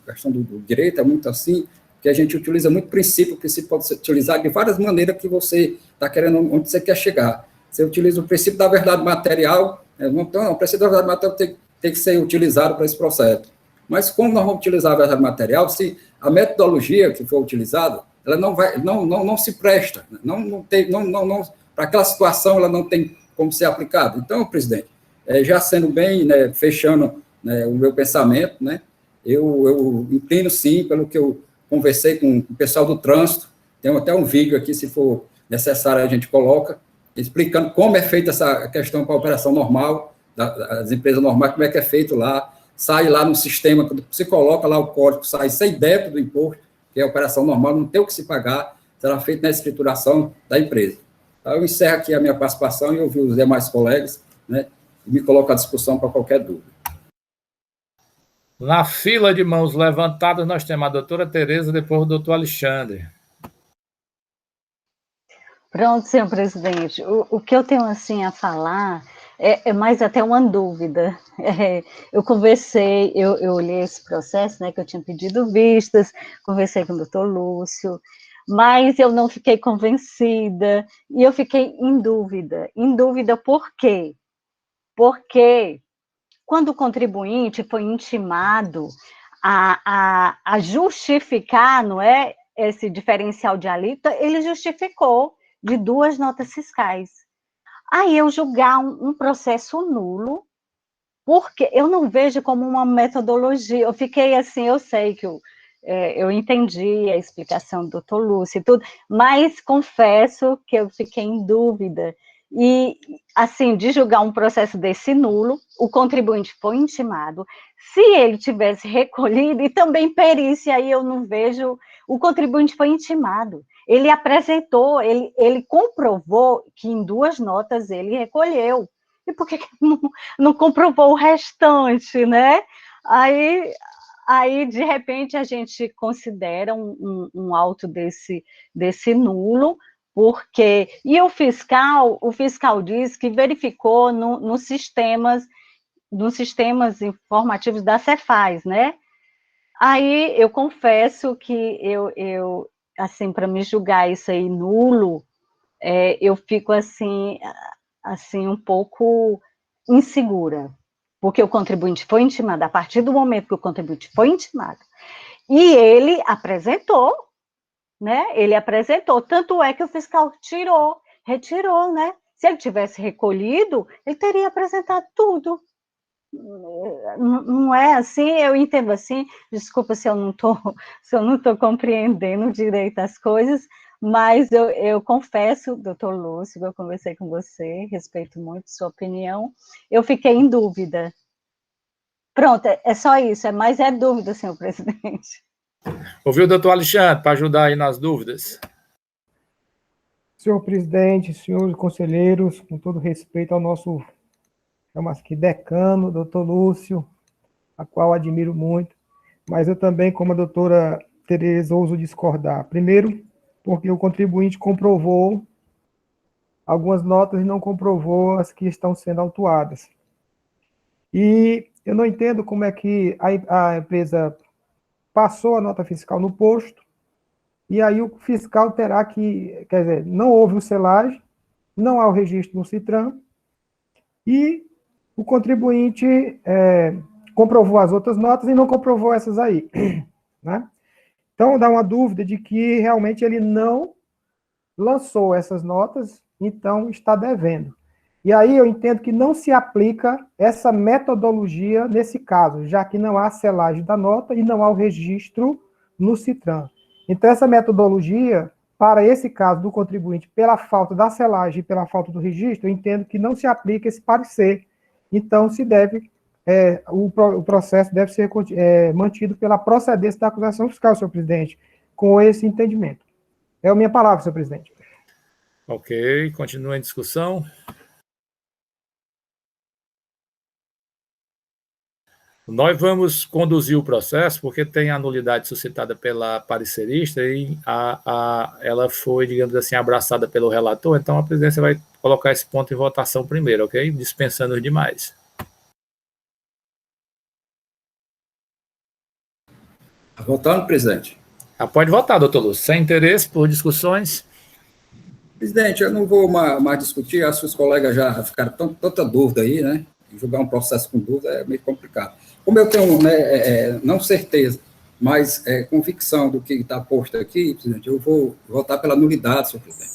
Speaker 3: a questão do direito é muito assim, que a gente utiliza muito princípio pode ser utilizado de várias maneiras que você está querendo, onde você quer chegar. Você utiliza o princípio da verdade material, então, o princípio da verdade material tem que ser utilizado para esse processo. Mas como nós vamos utilizar a verdade material, se a metodologia que for utilizada, ela não se presta, para aquela situação ela não tem como ser aplicada. Então, presidente, já sendo bem, né, fechando, né, o meu pensamento, né, eu inclino sim, pelo que eu conversei com o pessoal do trânsito, tem até um vídeo aqui, se for necessário a gente coloca, explicando como é feita essa questão para a operação normal, das empresas normais, como é que é feito lá, sai lá no sistema, quando você coloca lá o código, sai sem débito do imposto, que é a operação normal, não tem o que se pagar, será feito na escrituração da empresa. Então, eu encerro aqui a minha participação e ouvir os demais colegas, né, e me coloco à discussão para qualquer dúvida.
Speaker 1: Na fila de mãos levantadas, nós temos a doutora Tereza, depois o doutor Alexandre.
Speaker 4: Pronto, senhor presidente. O que eu tenho assim a falar é mais até uma dúvida. Eu conversei, eu olhei esse processo, né, que eu tinha pedido vistas, conversei com o doutor Lúcio, mas eu não fiquei convencida, e eu fiquei em dúvida. Em dúvida por quê? Porque quando o contribuinte foi intimado a justificar, não é, esse diferencial de alíquota, ele justificou de 2 notas fiscais. Aí eu julgar um processo nulo, porque eu não vejo como uma metodologia. Eu fiquei assim, eu sei que eu entendi a explicação do doutor Lúcio e tudo, mas confesso que eu fiquei em dúvida. E, assim, de julgar um processo desse nulo, o contribuinte foi intimado. Se ele tivesse recolhido, e também perícia, aí eu não vejo, o contribuinte foi intimado. Ele apresentou, ele comprovou que em 2 notas ele recolheu. E por que não comprovou o restante, né? Aí, de repente, a gente considera um auto desse nulo, porque... E o fiscal diz que verificou nos sistemas informativos da Cefaz, né? Aí, eu confesso que assim, para me julgar isso aí nulo, eu fico assim, um pouco insegura, porque o contribuinte foi intimado, a partir do momento que o contribuinte foi intimado, e ele apresentou, né? Ele apresentou, tanto é que o fiscal retirou, né? Se ele tivesse recolhido, ele teria apresentado tudo. Não é assim, eu entendo assim, desculpa se eu não estou compreendendo direito as coisas, mas eu confesso, doutor Lúcio, eu conversei com você, respeito muito sua opinião, eu fiquei em dúvida. Pronto, é só isso, mas é dúvida, senhor presidente.
Speaker 1: Ouviu o doutor Alexandre, para ajudar aí nas dúvidas?
Speaker 7: Senhor presidente, senhores conselheiros, com todo respeito ao nosso, chama aqui, decano, doutor Lúcio, a qual admiro muito, mas eu também, como a doutora Tereza, ouso discordar. Primeiro, porque o contribuinte comprovou algumas notas e não comprovou as que estão sendo autuadas. E eu não entendo como é que a empresa passou a nota fiscal no posto, e aí o fiscal terá que, quer dizer, não houve o selagem, não há o registro no CITRAN, e o contribuinte comprovou as outras notas e não comprovou essas aí, né? Então, dá uma dúvida de que realmente ele não lançou essas notas, então está devendo. E aí eu entendo que não se aplica essa metodologia nesse caso, já que não há selagem da nota e não há o registro no CITRAN. Então, essa metodologia, para esse caso do contribuinte, pela falta da selagem e pela falta do registro, eu entendo que não se aplica esse parecer. Então, se deve, o processo deve ser mantido pela procedência da acusação fiscal, senhor presidente, com esse entendimento. É a minha palavra, senhor presidente.
Speaker 1: Ok, continua em discussão. Nós vamos conduzir o processo, porque tem a nulidade suscitada pela parecerista e ela foi, digamos assim, abraçada pelo relator, então a presidência vai colocar esse ponto em votação primeiro, ok? Dispensando os demais.
Speaker 3: Está votando, presidente?
Speaker 1: Pode votar, doutor Lúcio. Sem interesse por discussões?
Speaker 3: Presidente, eu não vou mais discutir, acho que os colegas já ficaram tanta dúvida aí, né? Julgar um processo com dúvida é meio complicado. Como eu tenho, né, não certeza, mas convicção do que está posto aqui, presidente, eu vou votar pela nulidade, senhor presidente.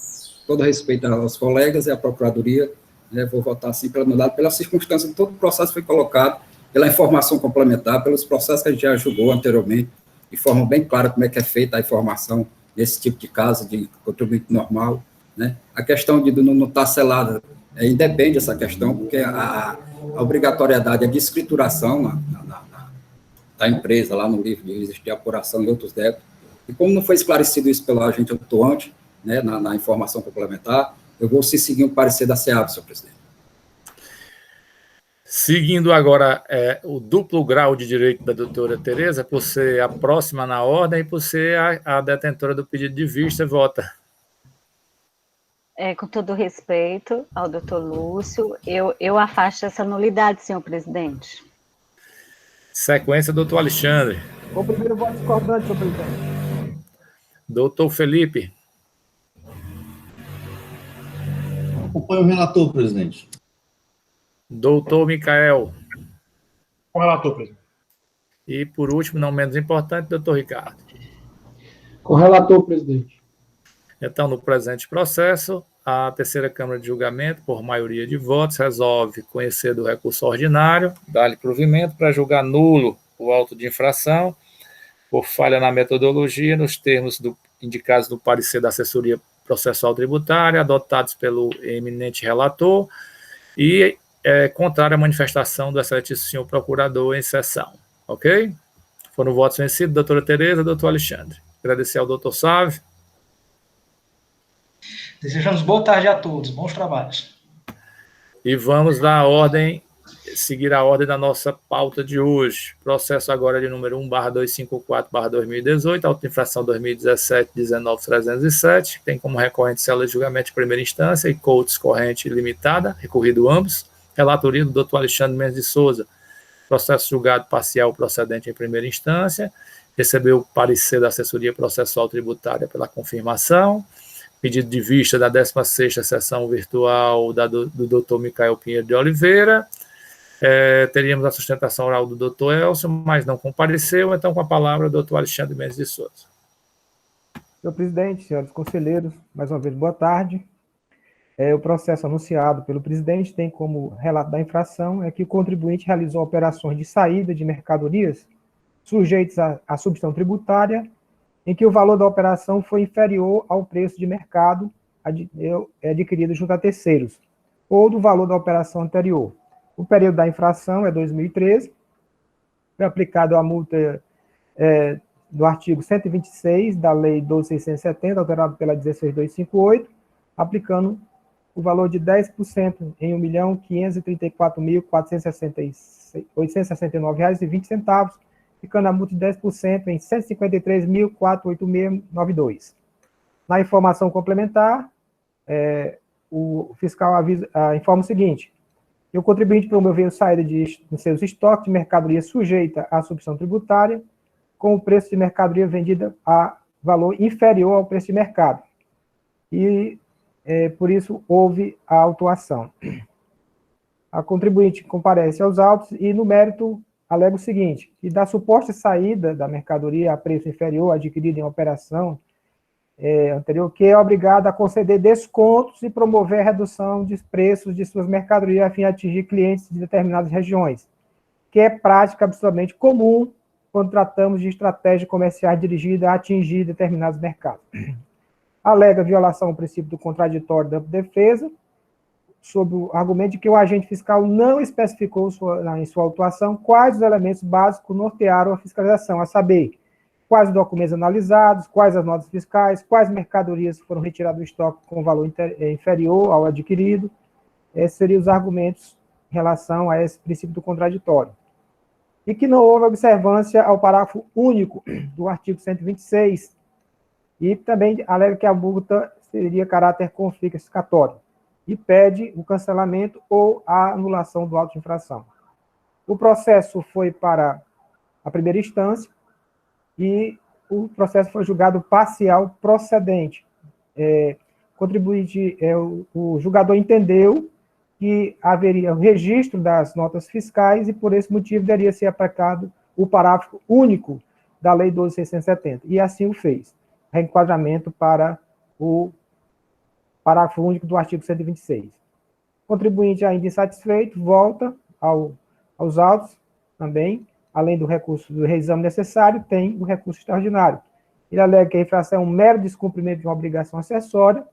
Speaker 3: Todo respeito aos colegas e à Procuradoria, né, vou votar sim pela nulidade, pela circunstância de todo o processo foi colocado, pela informação complementar, pelos processos que a gente já julgou anteriormente, de forma bem clara como é que é feita a informação nesse tipo de caso de contribuinte normal, né? A questão de não estar selada, independe dessa questão, porque a obrigatoriedade é de escrituração da empresa, lá no livro de registro de apuração e outros débitos, e como não foi esclarecido isso pelo agente atuante, né, na informação complementar, eu vou seguir o parecer da SEAB, senhor presidente.
Speaker 1: Seguindo agora o duplo grau de direito da doutora Tereza, por ser a próxima na ordem e por ser a detentora do pedido de vista, vota.
Speaker 4: Com todo respeito ao doutor Lúcio, eu afasto essa nulidade, senhor presidente.
Speaker 1: Sequência, doutor Alexandre.
Speaker 7: O primeiro voto discordante, senhor presidente.
Speaker 1: Doutor Felipe.
Speaker 8: Acompanho o relator, presidente.
Speaker 1: Doutor Micael.
Speaker 6: Com o relator, presidente.
Speaker 1: E, por último, não menos importante, doutor Ricardo.
Speaker 9: Com o relator, presidente.
Speaker 1: Então, no presente processo, a terceira Câmara de Julgamento, por maioria de votos, resolve conhecer do recurso ordinário, dar-lhe provimento para julgar nulo o auto de infração, por falha na metodologia, nos termos indicados no parecer da assessoria processual tributária, adotados pelo eminente relator, e contrário à manifestação do excelentíssimo senhor procurador em sessão. Ok? Foram votos vencidos, doutora Tereza, doutor Alexandre. Agradecer ao doutor Sávio.
Speaker 6: Desejamos boa tarde a todos, bons trabalhos.
Speaker 1: E vamos seguir a ordem da nossa pauta de hoje. Processo agora de número 1/254/2018, auto-infração 2017-19-307, tem como recorrente célula de julgamento de primeira instância e coates corrente limitada, recorrido ambos. Relatoria do doutor Alexandre Mendes de Souza, processo julgado parcial procedente em primeira instância, recebeu o parecer da assessoria processual tributária pela confirmação, pedido de vista da 16ª sessão virtual do doutor Micael Pinheiro de Oliveira, teríamos a sustentação oral do doutor Elcio, mas não compareceu, então com a palavra o doutor Alexandre Mendes de Souza.
Speaker 7: Senhor presidente, senhores conselheiros, mais uma vez, boa tarde. O processo anunciado pelo presidente tem como relato da infração que o contribuinte realizou operações de saída de mercadorias sujeitas à substituição tributária, em que o valor da operação foi inferior ao preço de mercado adquirido junto a terceiros, ou do valor da operação anterior. O período da infração é 2013, foi aplicado a multa do artigo 126 da Lei 12.670, alterado pela 16.258, aplicando o valor de 10% em R$ 1.534.869,20, ficando a multa de 10% em R$ 153.486,92. Na informação complementar, o fiscal informa o seguinte: que o contribuinte promoveu saída de seus estoques de mercadoria sujeita à substituição tributária, com o preço de mercadoria vendida a valor inferior ao preço de mercado. E, por isso, houve a autuação. A contribuinte comparece aos autos e, no mérito, alega o seguinte: que da suposta saída da mercadoria a preço inferior adquirida em operação anterior, que é obrigada a conceder descontos e promover a redução de preços de suas mercadorias a fim de atingir clientes de determinadas regiões, que é prática absolutamente comum quando tratamos de estratégia comercial dirigida a atingir determinados mercados. Alega violação ao princípio do contraditório da defesa, sob o argumento de que o agente fiscal não especificou em sua autuação quais os elementos básicos nortearam a fiscalização, a saber, quais os documentos analisados, quais as notas fiscais, quais mercadorias foram retiradas do estoque com valor inferior ao adquirido. Esses seriam os argumentos em relação a esse princípio do contraditório. e que não houve observância ao parágrafo único do artigo 126, e também alega que a multa teria caráter confiscatório, e pede o cancelamento ou a anulação do auto de infração. O processo foi para a primeira instância, e o processo foi julgado parcial procedente. O julgador entendeu que haveria o registro das notas fiscais e, por esse motivo, deveria ser aplicado o parágrafo único da Lei 12.670, e assim o fez. Reenquadramento para o parágrafo único do artigo 126. O contribuinte ainda insatisfeito volta aos autos também, além do recurso do reexame necessário, tem o recurso extraordinário. Ele alega que a infração é um mero descumprimento de uma obrigação acessória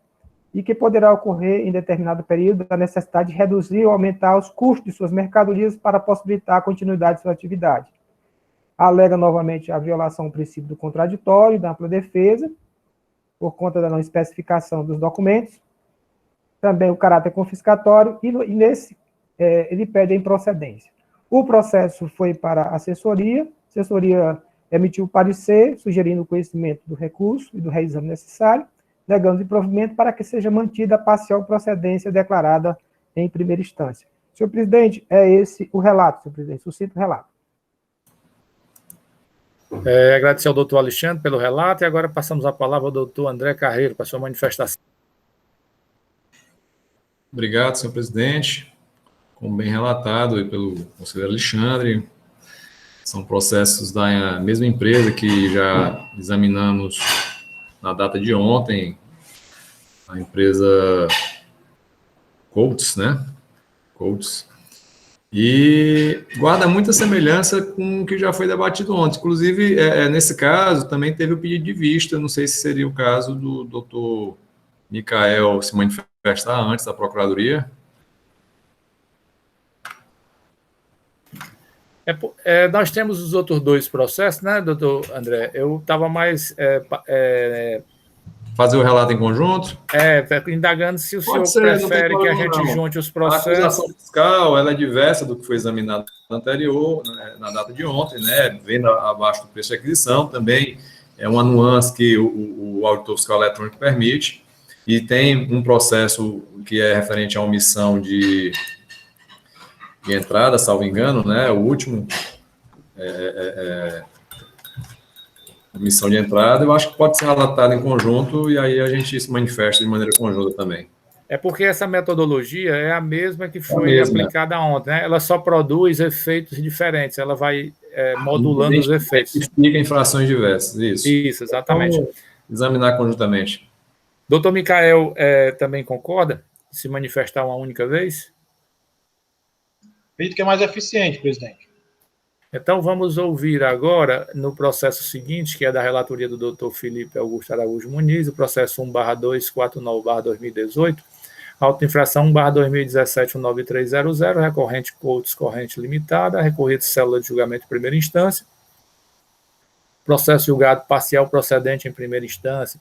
Speaker 7: e que poderá ocorrer em determinado período a necessidade de reduzir ou aumentar os custos de suas mercadorias para possibilitar a continuidade de sua atividade. Alega novamente a violação do princípio do contraditório e da ampla defesa, por conta da não especificação dos documentos, também o caráter confiscatório, e nesse ele pede a improcedência. O processo foi para a assessoria emitiu o parecer, sugerindo o conhecimento do recurso e do reexame necessário, negando o provimento para que seja mantida a parcial procedência declarada em primeira instância. Senhor presidente, é esse o relato, senhor presidente, sucinto relato.
Speaker 1: Agradecer ao doutor Alexandre pelo relato, e agora passamos a palavra ao doutor André Carreiro, para a sua manifestação.
Speaker 5: Obrigado, senhor presidente. Como bem relatado aí pelo conselheiro Alexandre, são processos da mesma empresa que já examinamos na data de ontem, a empresa Coates, né? Coates. E guarda muita semelhança com o que já foi debatido ontem. Inclusive, nesse caso, também teve o pedido de vista, não sei se seria o caso do doutor Micael se manifestar antes da Procuradoria.
Speaker 1: Nós temos os outros dois processos, né, doutor André? Eu estava mais...
Speaker 5: Fazer o relato em conjunto?
Speaker 1: Indagando se o senhor prefere que a gente junte os processos.
Speaker 5: A acusação fiscal, ela é diversa do que foi examinado no anterior, né, na data de ontem, né, vendo abaixo do preço de aquisição, também é uma nuance que o auditor fiscal eletrônico permite, e tem um processo que é referente à omissão de entrada, salvo engano, né, o último, omissão de entrada, eu acho que pode ser relatado em conjunto, e aí a gente se manifesta de maneira conjunta também.
Speaker 1: É porque essa metodologia é a mesma que foi aplicada ontem, né? Ela só produz efeitos diferentes, ela vai modulando os efeitos.
Speaker 5: Explica infrações diversas, isso.
Speaker 1: Isso, exatamente.
Speaker 5: Vamos examinar conjuntamente.
Speaker 1: Doutor Micael também concorda? Se manifestar uma única vez?
Speaker 10: Acredito que é mais eficiente, presidente.
Speaker 1: Então, vamos ouvir agora, no processo seguinte, que é da relatoria do doutor Felipe Augusto Araújo Muniz, o processo 1/249/2018, auto-infração 1/2017-19300, recorrente Coates Corrente Limitada, recorrido célula de julgamento de primeira instância, processo julgado parcial procedente em primeira instância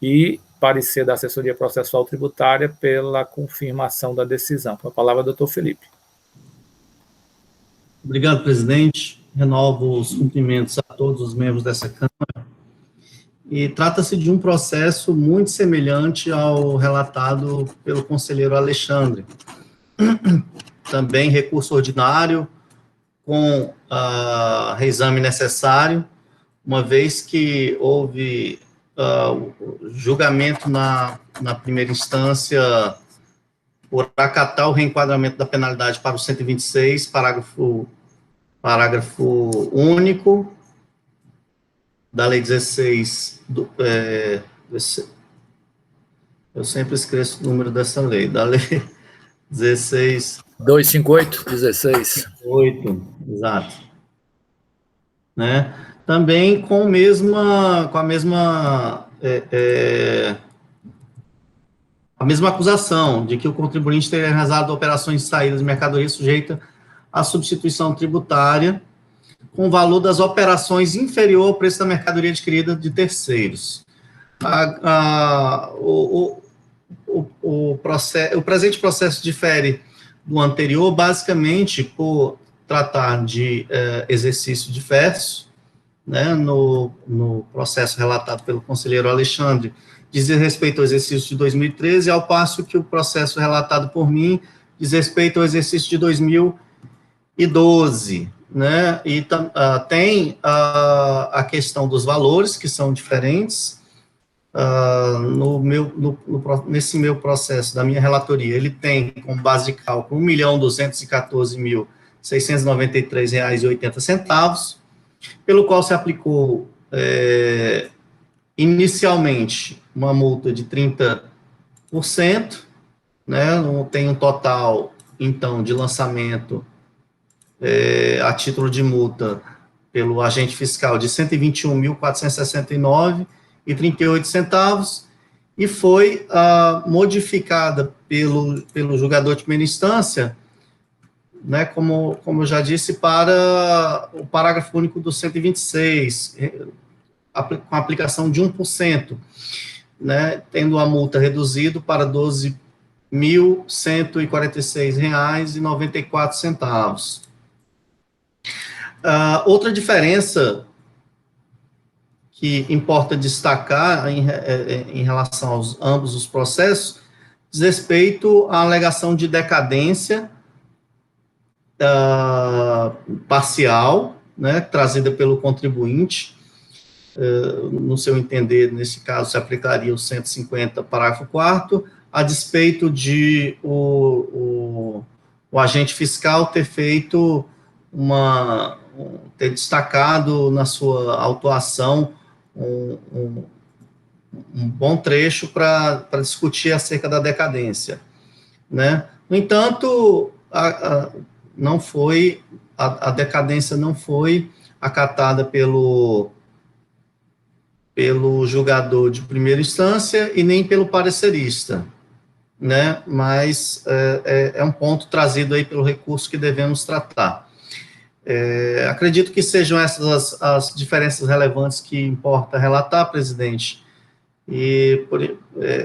Speaker 1: e parecer da assessoria processual tributária pela confirmação da decisão. Com a palavra, doutor Felipe.
Speaker 8: Obrigado, presidente. Renovo os cumprimentos a todos os membros dessa Câmara. E trata-se de um processo muito semelhante ao relatado pelo conselheiro Alexandre. Também recurso ordinário, com reexame necessário, uma vez que houve julgamento na primeira instância por acatar o reenquadramento da penalidade para o 126, parágrafo único da Lei 16, eu sempre esqueço o número dessa lei, da Lei 16...
Speaker 1: 258, 16.
Speaker 8: 8, exato. Né? Também com a mesma acusação de que o contribuinte teria realizado operações de saída de mercadoria sujeita à substituição tributária com o valor das operações inferior ao preço da mercadoria adquirida de terceiros. O presente processo difere do anterior, basicamente, por tratar de exercício diverso, né, no processo relatado pelo conselheiro Alexandre, diz respeito ao exercício de 2013, ao passo que o processo relatado por mim diz respeito ao exercício de 2012, né, e tem a questão dos valores, que são diferentes. Nesse meu processo, da minha relatoria, ele tem como base de cálculo R$ 1.214.693,80, pelo qual se aplicou inicialmente uma multa de 30%, né, tem um total, então, de lançamento a título de multa pelo agente fiscal de R$ 121.469,38, e foi modificada pelo julgador de primeira instância, né, como eu já disse, para o parágrafo único do 126, com aplicação de 1%, né, tendo a multa reduzido para R$ 12.146,94. Outra diferença que importa destacar em relação aos ambos os processos diz respeito à alegação de decadência parcial, né, trazida pelo contribuinte. No seu entender, nesse caso, se aplicaria o 150, parágrafo 4º, a despeito de o agente fiscal ter feito ter destacado na sua autuação um bom trecho para discutir acerca da decadência, né? No entanto, a decadência não foi acatada pelo julgador de primeira instância e nem pelo parecerista, né? Mas é um ponto trazido aí pelo recurso que devemos tratar. Acredito que sejam essas as diferenças relevantes que importa relatar, presidente, e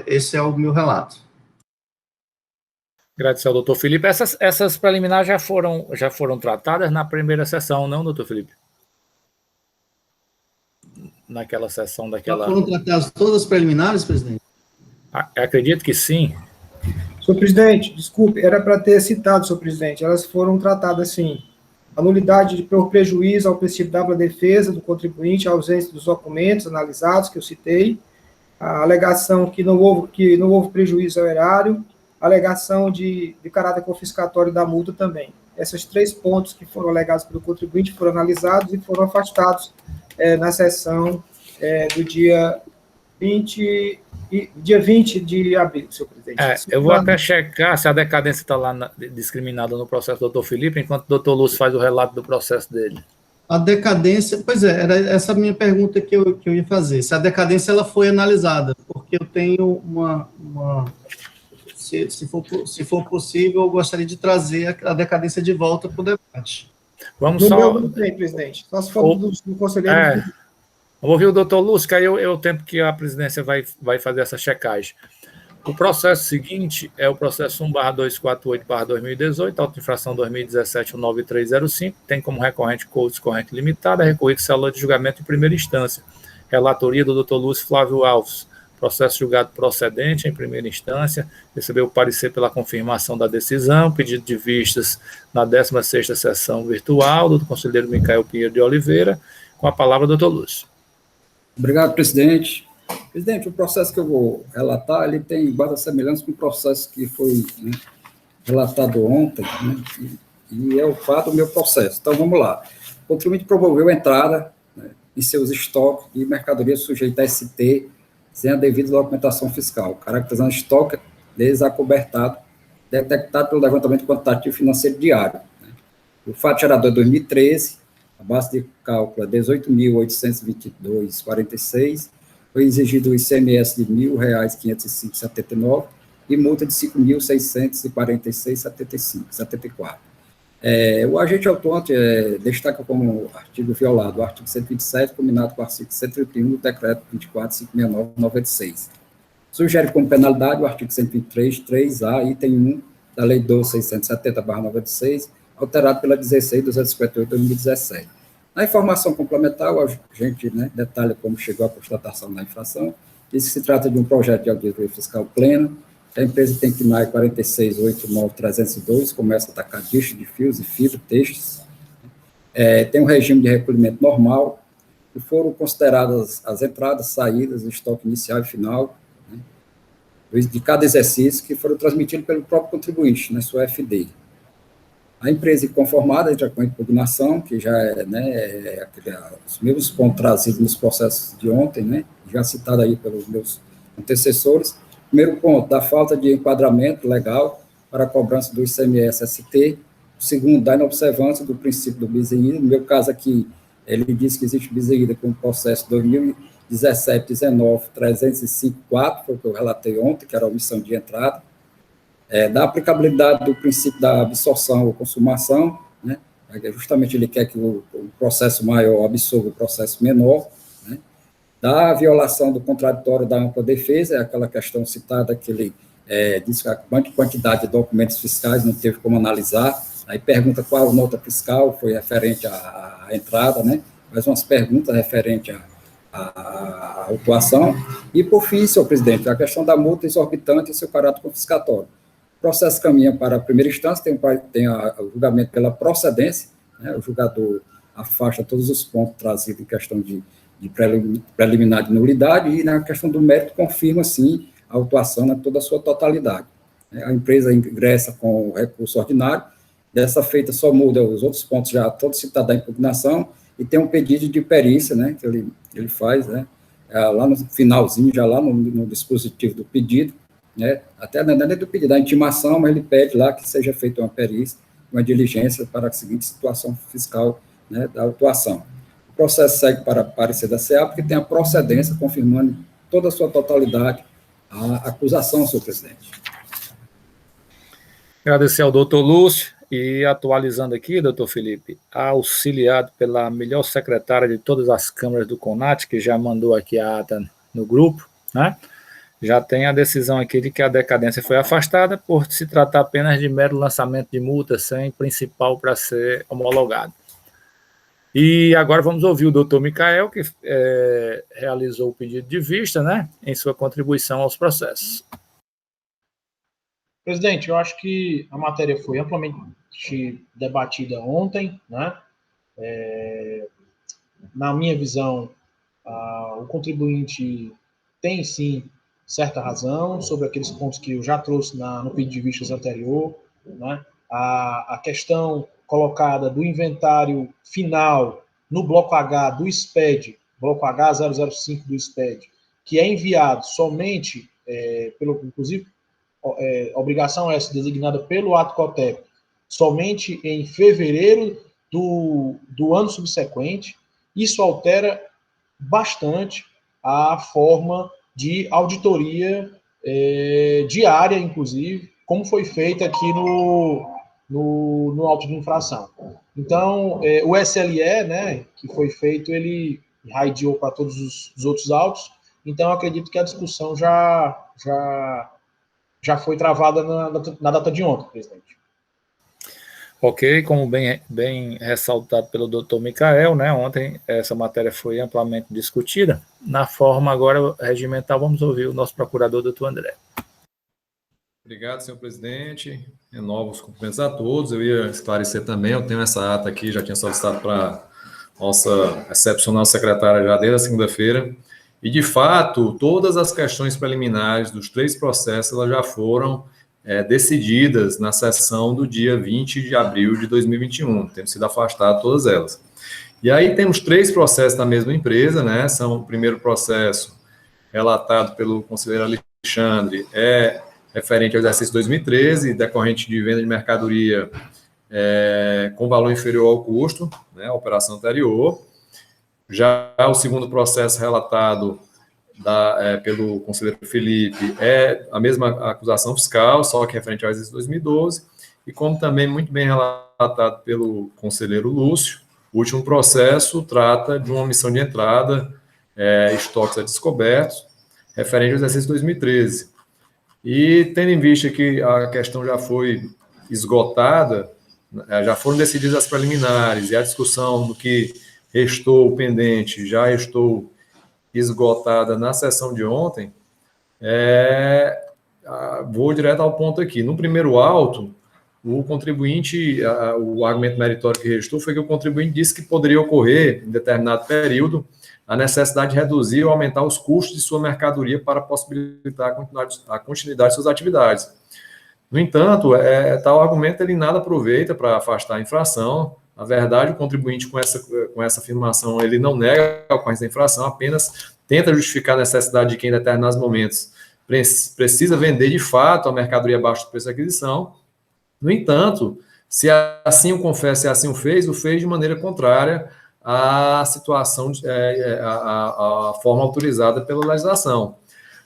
Speaker 8: esse é o meu relato.
Speaker 1: Agradecer ao doutor Felipe. Essas preliminares já foram tratadas na primeira sessão, não, doutor Felipe? Naquela sessão daquela...
Speaker 8: Já foram tratadas todas as preliminares, presidente?
Speaker 1: Acredito que sim.
Speaker 7: Senhor presidente, desculpe, era para ter citado, senhor presidente, elas foram tratadas sim. A nulidade por prejuízo ao princípio da ampla defesa do contribuinte, a ausência dos documentos analisados, que eu citei, a alegação que não houve prejuízo ao erário, a alegação de caráter confiscatório da multa também. Esses 3 pontos que foram alegados pelo contribuinte foram analisados e foram afastados na sessão do dia 20 de abril, senhor presidente.
Speaker 1: Eu vou até checar se a decadência está lá discriminada no processo do doutor Felipe, enquanto o doutor Lúcio faz o relato do processo dele.
Speaker 8: A decadência, pois era essa a minha pergunta que eu ia fazer, se a decadência ela foi analisada, porque eu tenho se for possível, eu gostaria de trazer a decadência de volta para o debate.
Speaker 1: Vamos só...
Speaker 7: Não tem, presidente, só se for do conselheiro...
Speaker 1: Vou ouvir o doutor Lúcio, que aí eu tempo que a presidência vai fazer essa checagem. O processo seguinte é o processo 1/248/2018, auto-infração 2017-19305, tem como recorrente corrente limitada, recorrido célula de julgamento em primeira instância. Relatoria do doutor Lúcio Flávio Alves, processo julgado procedente em primeira instância, recebeu o parecer pela confirmação da decisão, pedido de vistas na 16ª sessão virtual do conselheiro Micael Pinheiro de Oliveira, com a palavra doutor Lúcio.
Speaker 3: Obrigado, presidente. Presidente, o processo que eu vou relatar, ele tem várias semelhanças com o processo que foi relatado ontem, né, e é o fato do meu processo. Então, vamos lá. O contribuinte promoveu a entrada em seus estoques de mercadoria sujeita a ST sem a devida documentação fiscal, caracterizando estoque desacobertado, detectado pelo levantamento quantitativo financeiro diário. O fato gerador é 2013, a base de cálculo é 18.822,46, foi exigido o ICMS de R$ 1.505,79 e multa de R$ 5.646,74. O agente autônomo destaca como artigo violado o artigo 127, combinado com o artigo 131 do decreto 24.569/96. Sugere como penalidade o artigo 123, 3A, item 1 da Lei 12.670/96, alterado pela 16.258 de 2017. Na informação complementar, a gente, né, detalha como chegou à constatação da infração. Diz que se trata de um projeto de auditoria fiscal pleno. A empresa tem KNAI 4689302, começa atacadista de fios e fibra, textos. Tem um regime de recolhimento normal, e foram consideradas as entradas, saídas, estoque inicial e final, né, de cada exercício, que foram transmitidos pelo próprio contribuinte, na sua FD. A empresa inconformada entra com a impugnação, que já é, né, os mesmos pontos trazidos nos processos de ontem, né, já citado aí pelos meus antecessores. Primeiro ponto, da falta de enquadramento legal para a cobrança do ICMS-ST. O segundo, da inobservância do princípio do bis in idem. No meu caso aqui, ele diz que existe bis in idem com o processo 2017-19-305-4, foi o que eu relatei ontem, que era a omissão de entrada. Da aplicabilidade do princípio da absorção ou consumação, né? Justamente ele quer que o processo maior absorva o processo menor, né? Da violação do contraditório da ampla defesa, é aquela questão citada que ele diz que a quantidade de documentos fiscais não teve como analisar, aí pergunta qual nota fiscal foi referente à entrada, né? Faz umas perguntas referentes à autuação, e por fim, senhor presidente, a questão da multa exorbitante e seu caráter confiscatório. O processo caminha para a primeira instância, tem o julgamento pela procedência, né, o julgador afasta todos os pontos trazidos em questão de preliminar de nulidade, e na questão do mérito confirma, sim, a autuação na toda a sua totalidade. A empresa ingressa com o recurso ordinário, dessa feita só muda os outros pontos já todos citados da impugnação, e tem um pedido de perícia, né, que ele faz, né, lá no finalzinho, já lá no dispositivo do pedido, né, até não é do pedido, da intimação, mas ele pede lá que seja feita uma perícia, uma diligência para a seguinte situação fiscal, né, da autuação. O processo segue para parecer da CA, porque tem a procedência confirmando toda a sua totalidade a acusação, senhor presidente.
Speaker 1: Agradecer ao doutor Lúcio, e atualizando aqui, doutor Felipe, auxiliado pela melhor secretária de todas as câmaras do CONAT, que já mandou aqui a ata no grupo, né? Já tem a decisão aqui de que a decadência foi afastada por se tratar apenas de mero lançamento de multa sem principal para ser homologado. E agora vamos ouvir o doutor Micael, que realizou o pedido de vista, né, em sua contribuição aos processos.
Speaker 10: Presidente, eu acho que a matéria foi amplamente debatida ontem, né? Na minha visão, o contribuinte tem, sim, certa razão sobre aqueles pontos que eu já trouxe no pedido de vistas anterior, né? A questão colocada do inventário final no bloco H do SPED, bloco H005 do SPED, que é enviado somente, inclusive, obrigação essa designada pelo ato COTEP, somente em fevereiro do ano subsequente. Isso altera bastante a forma de auditoria diária, inclusive, como foi feita aqui no auto de infração. Então, o SLE, né, que foi feito, ele irradiou para todos os outros autos, então acredito que a discussão já foi travada na data de ontem, presidente.
Speaker 1: Ok, como bem ressaltado pelo doutor Micael, né, ontem essa matéria foi amplamente discutida. Na forma agora regimental, vamos ouvir o nosso procurador, doutor André.
Speaker 5: Obrigado, senhor presidente. Renovo os cumprimentos a todos. Eu ia esclarecer também, eu tenho essa ata aqui, já tinha solicitado para nossa excepcional secretária já desde a segunda-feira. E, de fato, todas as questões preliminares dos 3 processos elas já foram decididas na sessão do dia 20 de abril de 2021, tendo sido afastado todas elas. E aí temos 3 processos da mesma empresa, né? São o primeiro processo relatado pelo conselheiro Alexandre, referente ao exercício 2013, decorrente de venda de mercadoria com valor inferior ao custo, né, a operação anterior. Já o segundo processo relatado pelo conselheiro Felipe é a mesma acusação fiscal, só que referente ao exercício 2012, e como também muito bem relatado pelo conselheiro Lúcio, o último processo trata de uma omissão de entrada, estoques a descobertos, referente ao exercício 2013. E tendo em vista que a questão já foi esgotada, já foram decididas as preliminares e a discussão do que restou pendente já restou esgotada na sessão de ontem, vou direto ao ponto aqui. No primeiro auto, o contribuinte, o argumento meritório que restou foi que o contribuinte disse que poderia ocorrer, em determinado período, a necessidade de reduzir ou aumentar os custos de sua mercadoria para possibilitar a continuidade de suas atividades. No entanto, tal argumento ele nada aproveita para afastar a infração. Na verdade, o contribuinte, com essa afirmação, ele não nega a ocorrência da infração, apenas tenta justificar a necessidade de que, em determinados momentos, precisa vender de fato a mercadoria abaixo do preço de aquisição. No entanto, se assim o confessa e assim o fez de maneira contrária à situação, à forma autorizada pela legislação.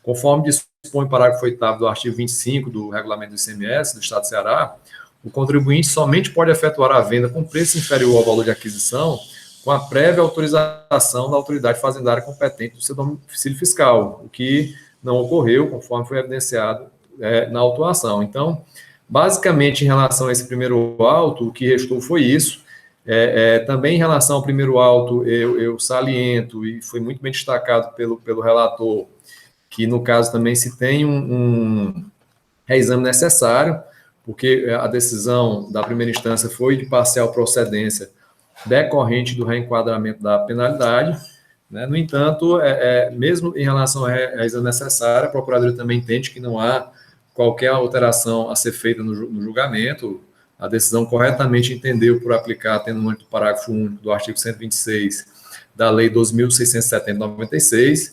Speaker 5: Conforme dispõe o parágrafo 8º do artigo 25 do Regulamento do ICMS do Estado do Ceará, o contribuinte somente pode efetuar a venda com preço inferior ao valor de aquisição com a prévia autorização da autoridade fazendária competente do seu domicílio fiscal, o que não ocorreu, conforme foi evidenciado na autuação. Então, basicamente, em relação a esse primeiro auto, o que restou foi isso. Também em relação ao primeiro auto, eu saliento, e foi muito bem destacado pelo relator, que no caso também se tem um reexame necessário, porque a decisão da primeira instância foi de parcial procedência decorrente do reenquadramento da penalidade, né? No entanto, mesmo em relação ao reexame necessário, a Procuradoria também entende que não há qualquer alteração a ser feita no julgamento. A decisão corretamente entendeu por aplicar, tendo no âmbito do parágrafo único do artigo 126 da Lei 12.670/96,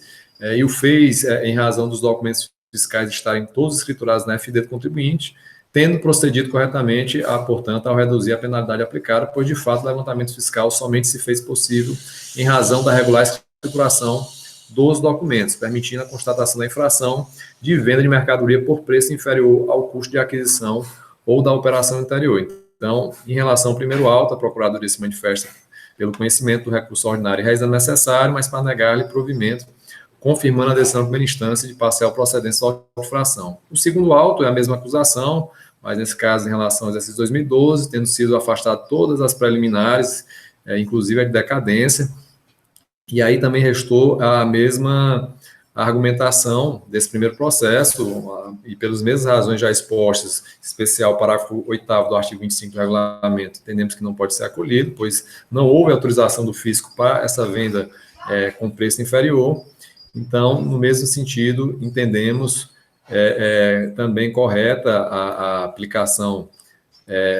Speaker 5: e o fez em razão dos documentos fiscais estarem todos escriturados na FD do contribuinte, tendo procedido corretamente, portanto, ao reduzir a penalidade aplicada, pois, de fato, o levantamento fiscal somente se fez possível em razão da regular escrituração dos documentos, permitindo a constatação da infração de venda de mercadoria por preço inferior ao custo de aquisição ou da operação anterior. Então, em relação ao primeiro auto, a Procuradoria se manifesta pelo conhecimento do recurso ordinário e reexame necessário, mas para negar-lhe provimento, confirmando a decisão de primeira instância de parcial procedência da infração. O segundo auto é a mesma acusação, mas nesse caso em relação ao exercício 2012, tendo sido afastado todas as preliminares, inclusive a de decadência, e aí também restou a mesma argumentação desse primeiro processo, e pelas mesmas razões já expostas, especial parágrafo 8º do artigo 25 do regulamento, entendemos que não pode ser acolhido, pois não houve autorização do fisco para essa venda com preço inferior. Então, no mesmo sentido, entendemos também correta a aplicação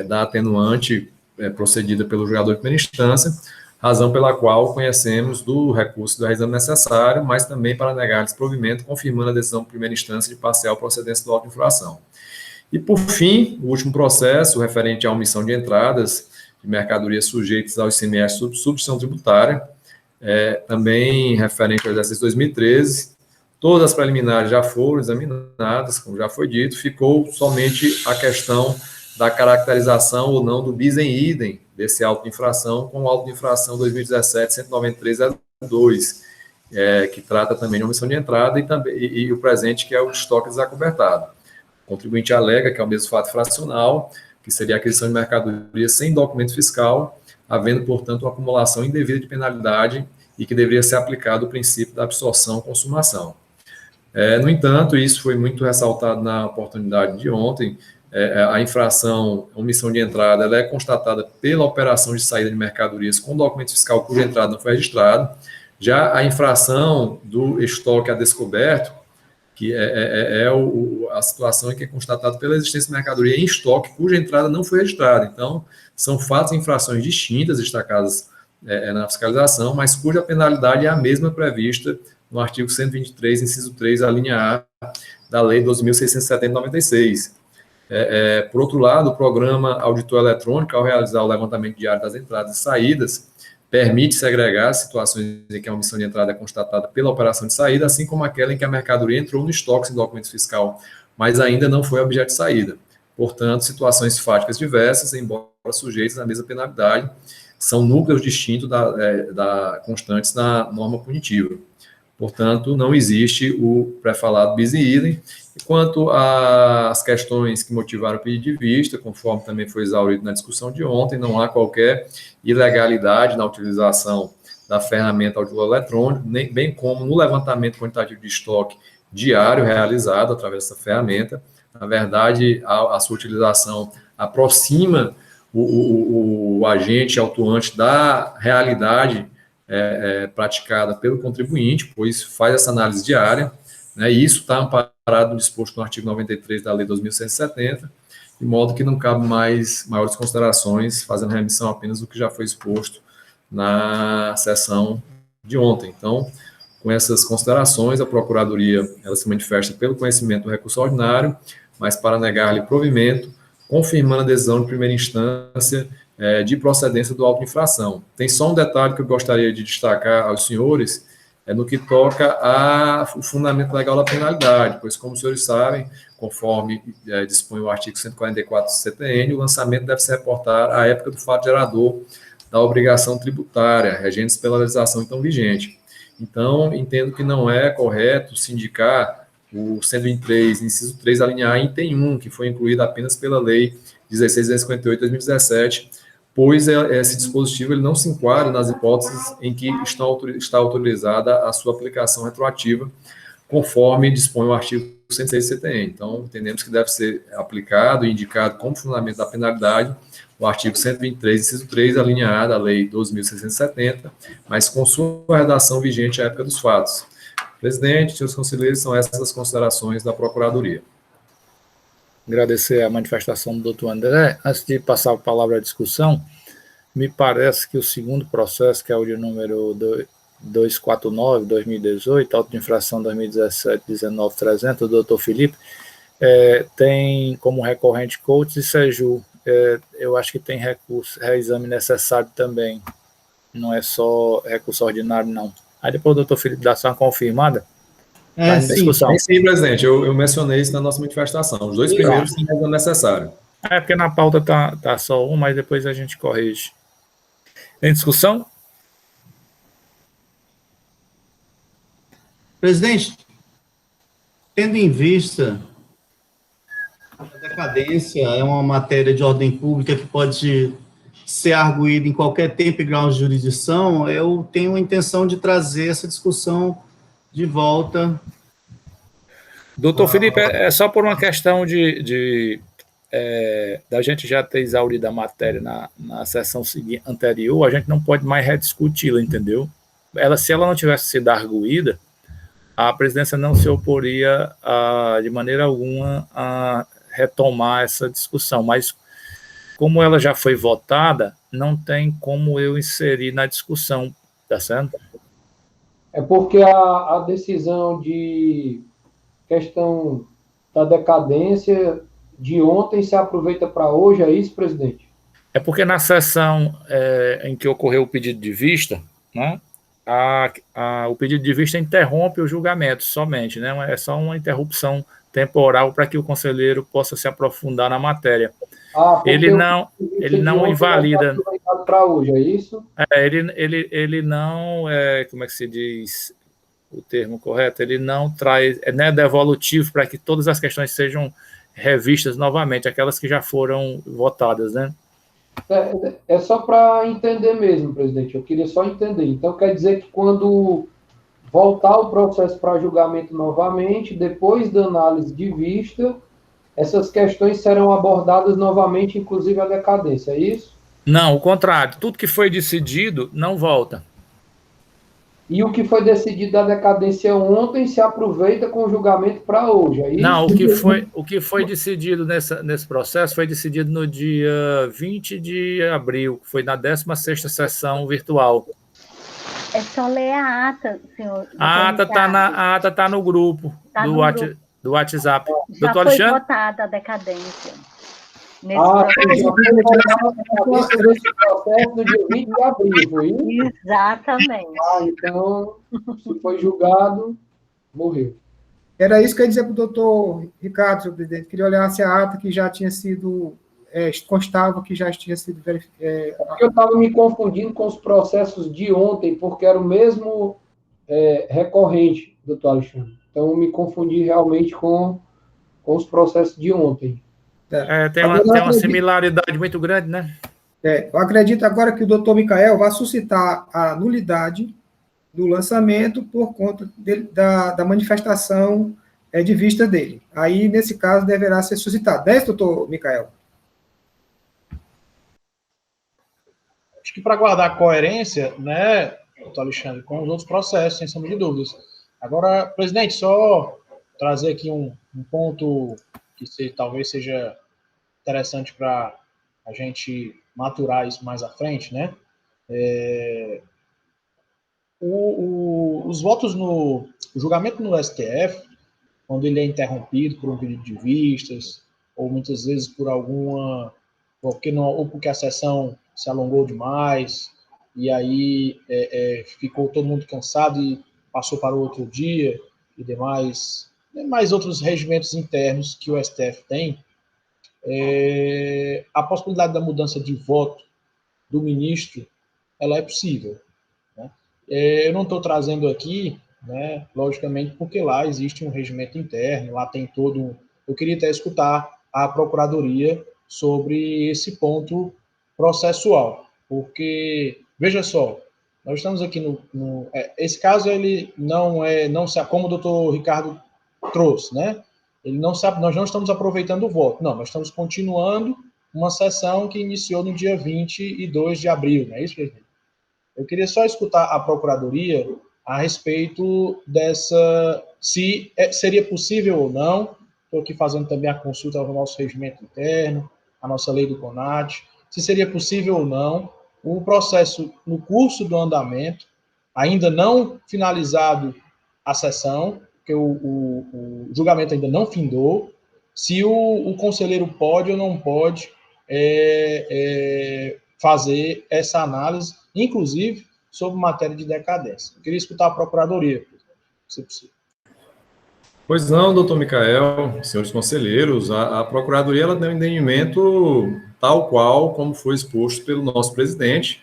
Speaker 5: da atenuante procedida pelo julgador de primeira instância, razão pela qual conhecemos do recurso do reexame necessário, mas também para negar-lhes provimento, confirmando a decisão de primeira instância de parcial procedência do auto de infração. E, por fim, o último processo, referente à omissão de entradas de mercadorias sujeitas ao ICMS substituição tributária, também referente ao exercício 2013, todas as preliminares já foram examinadas, como já foi dito, ficou somente a questão da caracterização ou não do bis em idem desse auto de infração com o auto de infração 2017-193-02, que trata também de omissão de entrada e o presente, que é o estoque desacobertado. O contribuinte alega que é o mesmo fato fracional, que seria a aquisição de mercadoria sem documento fiscal, havendo, portanto, uma acumulação indevida de penalidade e que deveria ser aplicado o princípio da absorção-consumação. No entanto, isso foi muito ressaltado na oportunidade de ontem. A infração, a omissão de entrada, ela é constatada pela operação de saída de mercadorias com documento fiscal cuja entrada não foi registrada. Já a infração do estoque a descoberto, que a situação em que é constatada pela existência de mercadoria em estoque cuja entrada não foi registrada. Então, são fatos e infrações distintas destacadas na fiscalização, mas cuja penalidade é a mesma prevista no artigo 123, inciso 3, a linha A da Lei 12.670/96. Por outro lado, o programa auditor eletrônico, ao realizar o levantamento diário das entradas e saídas, permite segregar situações em que a omissão de entrada é constatada pela operação de saída, assim como aquela em que a mercadoria entrou no estoque sem documento fiscal, mas ainda não foi objeto de saída. Portanto, situações fáticas diversas, embora sujeitas à mesma penalidade, são núcleos distintos constantes na norma punitiva. Portanto, não existe o pré-falado bis in idem. E quanto às questões que motivaram o pedido de vista, conforme também foi exaurido na discussão de ontem, não há qualquer ilegalidade na utilização da ferramenta auditor eletrônico, bem como no levantamento quantitativo de estoque diário realizado através dessa ferramenta. Na verdade, a sua utilização aproxima o agente autuante da realidade praticada pelo contribuinte, pois faz essa análise diária, né, e isso está amparado no disposto no artigo 93 da Lei 2.170, de modo que não cabe mais maiores considerações, fazendo remissão apenas do que já foi exposto na sessão de ontem. Então, com essas considerações, a Procuradoria ela se manifesta pelo conhecimento do recurso ordinário, mas para negar-lhe provimento, confirmando a decisão de primeira instância de procedência do auto de infração. Tem só um detalhe que eu gostaria de destacar aos senhores, no que toca ao fundamento legal da penalidade, pois, como os senhores sabem, conforme dispõe o artigo 144 do CTN, o lançamento deve se reportar à época do fato gerador da obrigação tributária, regentes pela legislação então vigente. Então, entendo que não é correto se indicar o 123, inciso 3, a linha A, item 1, que foi incluído apenas pela Lei 16.258 de 2017, pois esse dispositivo ele não se enquadra nas hipóteses em que está autorizada a sua aplicação retroativa, conforme dispõe o artigo 106 do CTN. Então, entendemos que deve ser aplicado e indicado como fundamento da penalidade o artigo 123, inciso 3, a linha A da Lei 12.670, mas com sua redação vigente à época dos fatos. Presidente, senhores conselheiros, são essas as considerações da Procuradoria.
Speaker 1: Agradecer a manifestação do doutor André. Antes de passar a palavra à discussão, me parece que o segundo processo, que é o de número 249/2018, auto de infração 2017-19-300, do doutor Felipe, tem como recorrente Coates e Seju. Eu acho que tem reexame necessário também, não é só recurso ordinário, não. Aí depois o doutor Felipe dá só uma confirmada.
Speaker 5: Sim, presidente, eu mencionei isso na nossa manifestação. Os dois primeiros têm reexame necessário.
Speaker 1: Porque na pauta tá só um, mas depois a gente corrige. Tem discussão?
Speaker 8: Presidente, tendo em vista a decadência é uma matéria de ordem pública que pode ser arguída em qualquer tempo e grau de jurisdição, eu tenho a intenção de trazer essa discussão de volta.
Speaker 1: Doutor Felipe, é só por uma questão da gente já ter exaurido a matéria na sessão anterior, a gente não pode mais rediscuti-la, entendeu? Se ela não tivesse sido arguída, a presidência não se oporia de maneira alguma a retomar essa discussão, mas como ela já foi votada, não tem como eu inserir na discussão, tá certo?
Speaker 9: É porque a decisão de questão da decadência de ontem se aproveita para hoje, é isso, presidente?
Speaker 1: É porque na sessão em que ocorreu o pedido de vista, né, o pedido de vista interrompe o julgamento somente, né, é só uma interrupção temporal para que o conselheiro possa se aprofundar na matéria. Ele não invalida.
Speaker 9: Para hoje, é isso?
Speaker 1: Ele não, como é que se diz o termo correto? Ele não traz, não é devolutivo para que todas as questões sejam revistas novamente, aquelas que já foram votadas, né?
Speaker 9: É só para entender mesmo, presidente. Eu queria só entender. Então, quer dizer que quando voltar o processo para julgamento novamente, depois da análise de vista, essas questões serão abordadas novamente, inclusive a decadência, é isso?
Speaker 1: Não, o contrário. Tudo que foi decidido não volta.
Speaker 9: E o que foi decidido da decadência ontem se aproveita com o julgamento para hoje, é isso?
Speaker 1: Não, o que foi decidido nesse processo foi decidido no dia 20 de abril, que foi na 16ª sessão virtual.
Speaker 4: É só ler a ata, senhor.
Speaker 1: A ata está no grupo do WhatsApp.
Speaker 4: Já
Speaker 1: Doutor
Speaker 4: foi
Speaker 1: Alexandre?
Speaker 4: votada a decadência.
Speaker 9: Já foi esse processo no dia 20 de abril, foi isso?
Speaker 4: Exatamente.
Speaker 9: Então, se foi julgado, morreu.
Speaker 7: Era isso que eu ia dizer para o doutor Ricardo, senhor presidente. Queria olhar se a ata que já tinha sido, constava que já tinha sido verificada.
Speaker 9: Porque eu estava me confundindo com os processos de ontem, porque era o mesmo recorrente, doutor Alexandre. Então, eu me confundi realmente com os processos de ontem.
Speaker 1: Tem uma similaridade muito grande, né?
Speaker 7: Eu acredito agora que o doutor Micael vai suscitar a nulidade do lançamento por conta da manifestação de vista dele. Aí, nesse caso, deverá ser suscitado. É isso, doutor Micael?
Speaker 10: Acho que para guardar coerência, né, doutor Alexandre, com os outros processos, sem sombra de dúvidas. Agora, presidente, só trazer aqui um ponto que talvez seja interessante para a gente maturar isso mais à frente, né? Os votos o julgamento no STF, quando ele é interrompido por um pedido de vistas, ou muitas vezes por ou porque a sessão se alongou demais, e aí ficou todo mundo cansado e passou para o outro dia, e demais outros regimentos internos que o STF tem, a possibilidade da mudança de voto do ministro, ela é possível. Né? Eu não estou trazendo aqui, né, logicamente, porque lá existe um regimento interno, lá tem todo Eu queria até escutar a Procuradoria sobre esse ponto processual, porque, veja só, nós estamos aqui esse caso, ele não se como o doutor Ricardo trouxe, né? Nós não estamos aproveitando o voto, não, nós estamos continuando uma sessão que iniciou no dia 22 de abril, não é isso, presidente? Eu queria só escutar a Procuradoria a respeito se seria possível ou não, estou aqui fazendo também a consulta ao nosso regimento interno, a nossa lei do CONAT, se seria possível ou não o processo no curso do andamento, ainda não finalizado a sessão, porque o julgamento ainda não findou, se o conselheiro pode ou não pode fazer essa análise, inclusive sobre matéria de decadência. Eu queria escutar a Procuradoria, se possível.
Speaker 5: Pois não, doutor Micael, senhores conselheiros, a Procuradoria ela deu um entendimento tal qual como foi exposto pelo nosso presidente.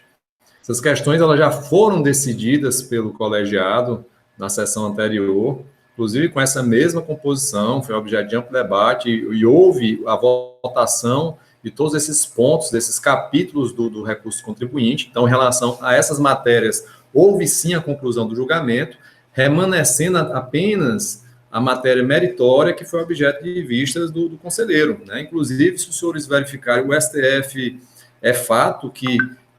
Speaker 5: Essas questões elas já foram decididas pelo colegiado na sessão anterior, inclusive com essa mesma composição, foi objeto de amplo debate e houve a votação de todos esses pontos, desses capítulos do recurso contribuinte. Então, em relação a essas matérias, houve sim a conclusão do julgamento, remanescendo apenas a matéria meritória que foi objeto de vistas do conselheiro, né? Inclusive, se os senhores verificarem, o STF é fato que,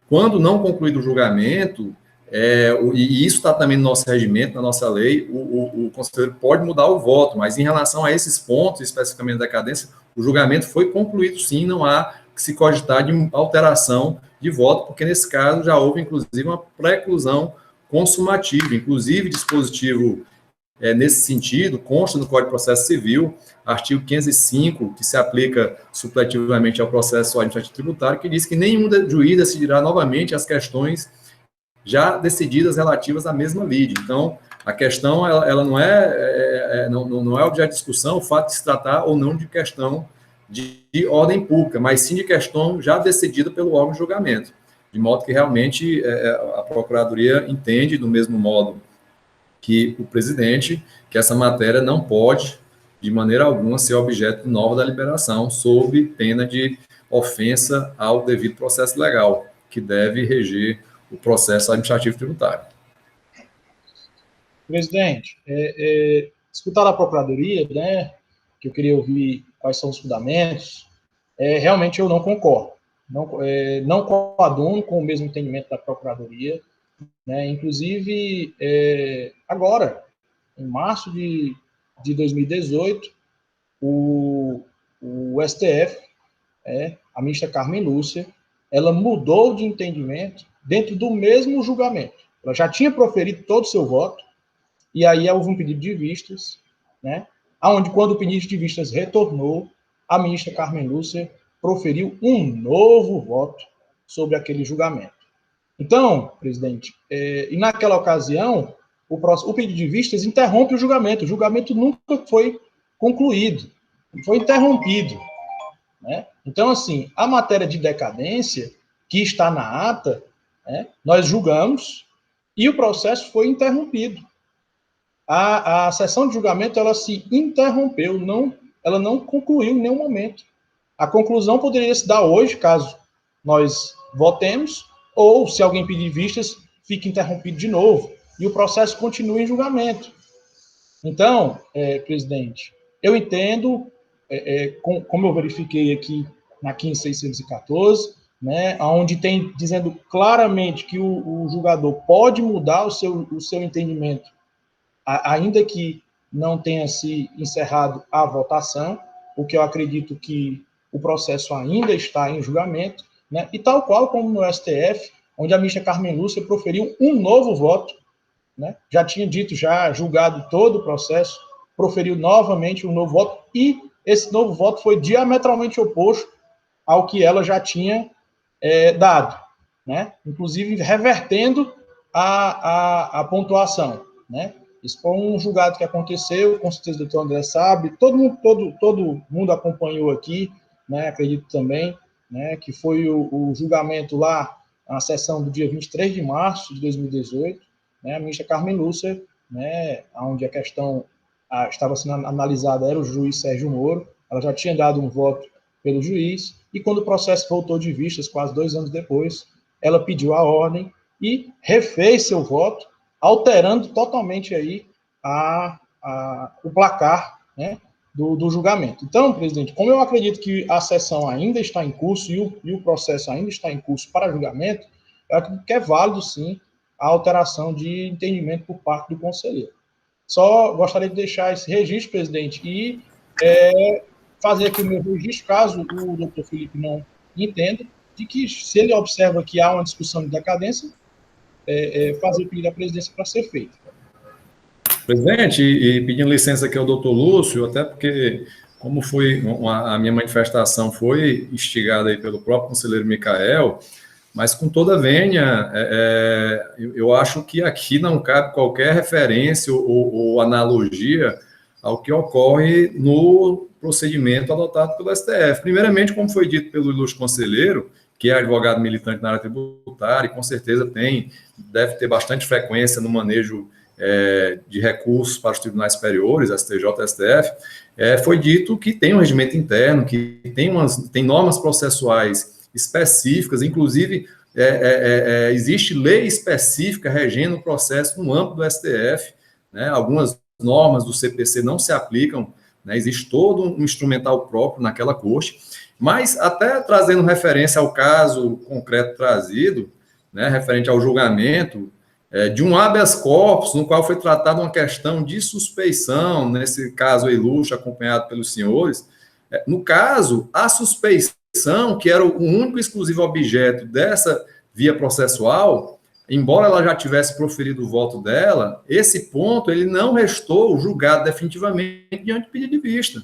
Speaker 5: quando não concluído o julgamento, e isso está também no nosso regimento, na nossa lei, o conselheiro pode mudar o voto, mas em relação a esses pontos, especificamente da decadência, o julgamento foi concluído sim, não há que se cogitar de alteração de voto, porque nesse caso já houve, inclusive, uma preclusão consumativa, inclusive dispositivo nesse sentido, consta no Código de Processo Civil, artigo 505, que se aplica supletivamente ao processo administrativo tributário, que diz que nenhum juiz decidirá novamente as questões já decididas relativas à mesma lide. Então, a questão ela não é objeto de discussão o fato de se tratar ou não de questão de ordem pública, mas sim de questão já decidida pelo órgão de julgamento. De modo que realmente a Procuradoria entende, do mesmo modo que o presidente, que essa matéria não pode, de maneira alguma, ser objeto de nova deliberação, sob pena de ofensa ao devido processo legal, que deve reger o processo administrativo tributário.
Speaker 10: Presidente, escutar a Procuradoria, né, que eu queria ouvir quais são os fundamentos, realmente eu não concordo. Não coaduno com o mesmo entendimento da Procuradoria, né? Inclusive, agora, em março de 2018, o STF, a ministra Carmen Lúcia, ela mudou de entendimento dentro do mesmo julgamento. Ela já tinha proferido todo o seu voto, e aí houve um pedido de vistas, né? Onde, quando o pedido de vistas retornou, a ministra Carmen Lúcia proferiu um novo voto sobre aquele julgamento. Então, presidente, e naquela ocasião, o pedido de vistas interrompe o julgamento nunca foi concluído, foi interrompido, né? Então, assim, a matéria de decadência, que está na ata, né, nós julgamos, e o processo foi interrompido. a sessão de julgamento ela se interrompeu, ela não concluiu em nenhum momento. A conclusão poderia se dar hoje, caso nós votemos, ou, se alguém pedir vistas, fique interrompido de novo, e o processo continua em julgamento. Então, presidente, eu entendo, como eu verifiquei aqui na 15.614, né, onde tem dizendo claramente que o julgador pode mudar o seu entendimento, ainda que não tenha se encerrado a votação, o que eu acredito que o processo ainda está em julgamento, né, e tal qual como no STF, onde a ministra Carmen Lúcia proferiu um novo voto, né, já tinha dito, já julgado todo o processo, proferiu novamente um novo voto, e esse novo voto foi diametralmente oposto ao que ela já tinha dado, né, inclusive revertendo a pontuação, né. Isso foi um julgado que aconteceu, com certeza o doutor André sabe, todo mundo acompanhou aqui, né, acredito também, né, que foi o julgamento lá, na sessão do dia 23 de março de 2018, né, a ministra Carmen Lúcia, né, onde a questão estava sendo analisada era o juiz Sérgio Moro, ela já tinha dado um voto pelo juiz, e quando o processo voltou de vistas, quase 2 anos depois, ela pediu a ordem e refez seu voto, alterando totalmente aí o placar, né, do julgamento. Então, presidente, como eu acredito que a sessão ainda está em curso e o processo ainda está em curso para julgamento, eu acredito que é válido, sim, a alteração de entendimento por parte do conselheiro. Só gostaria de deixar esse registro, presidente, e fazer aqui o meu registro, caso o doutor Felipe não entenda, de que se ele observa que há uma discussão de decadência, fazer o pedido à presidência para ser feito.
Speaker 5: Presidente, e pedindo licença aqui ao doutor Lúcio, até porque, como foi a minha manifestação foi instigada aí pelo próprio conselheiro Micael, mas com toda a vênia, eu acho que aqui não cabe qualquer referência ou analogia ao que ocorre no procedimento adotado pelo STF. Primeiramente, como foi dito pelo ilustre conselheiro, que é advogado militante na área tributária, e com certeza deve ter bastante frequência no manejo de recursos para os tribunais superiores, STJ e STF, foi dito que tem um regimento interno, que tem normas processuais específicas, inclusive existe lei específica regendo o processo no âmbito do STF, né? Algumas normas do CPC não se aplicam, né? Existe todo um instrumental próprio naquela corte, mas até trazendo referência ao caso concreto trazido, né, referente ao julgamento, de um habeas corpus, no qual foi tratada uma questão de suspeição, nesse caso ilustre, acompanhado pelos senhores. No caso, a suspeição, que era o único e exclusivo objeto dessa via processual, embora ela já tivesse proferido o voto dela, esse ponto ele não restou julgado definitivamente diante do pedido de vista.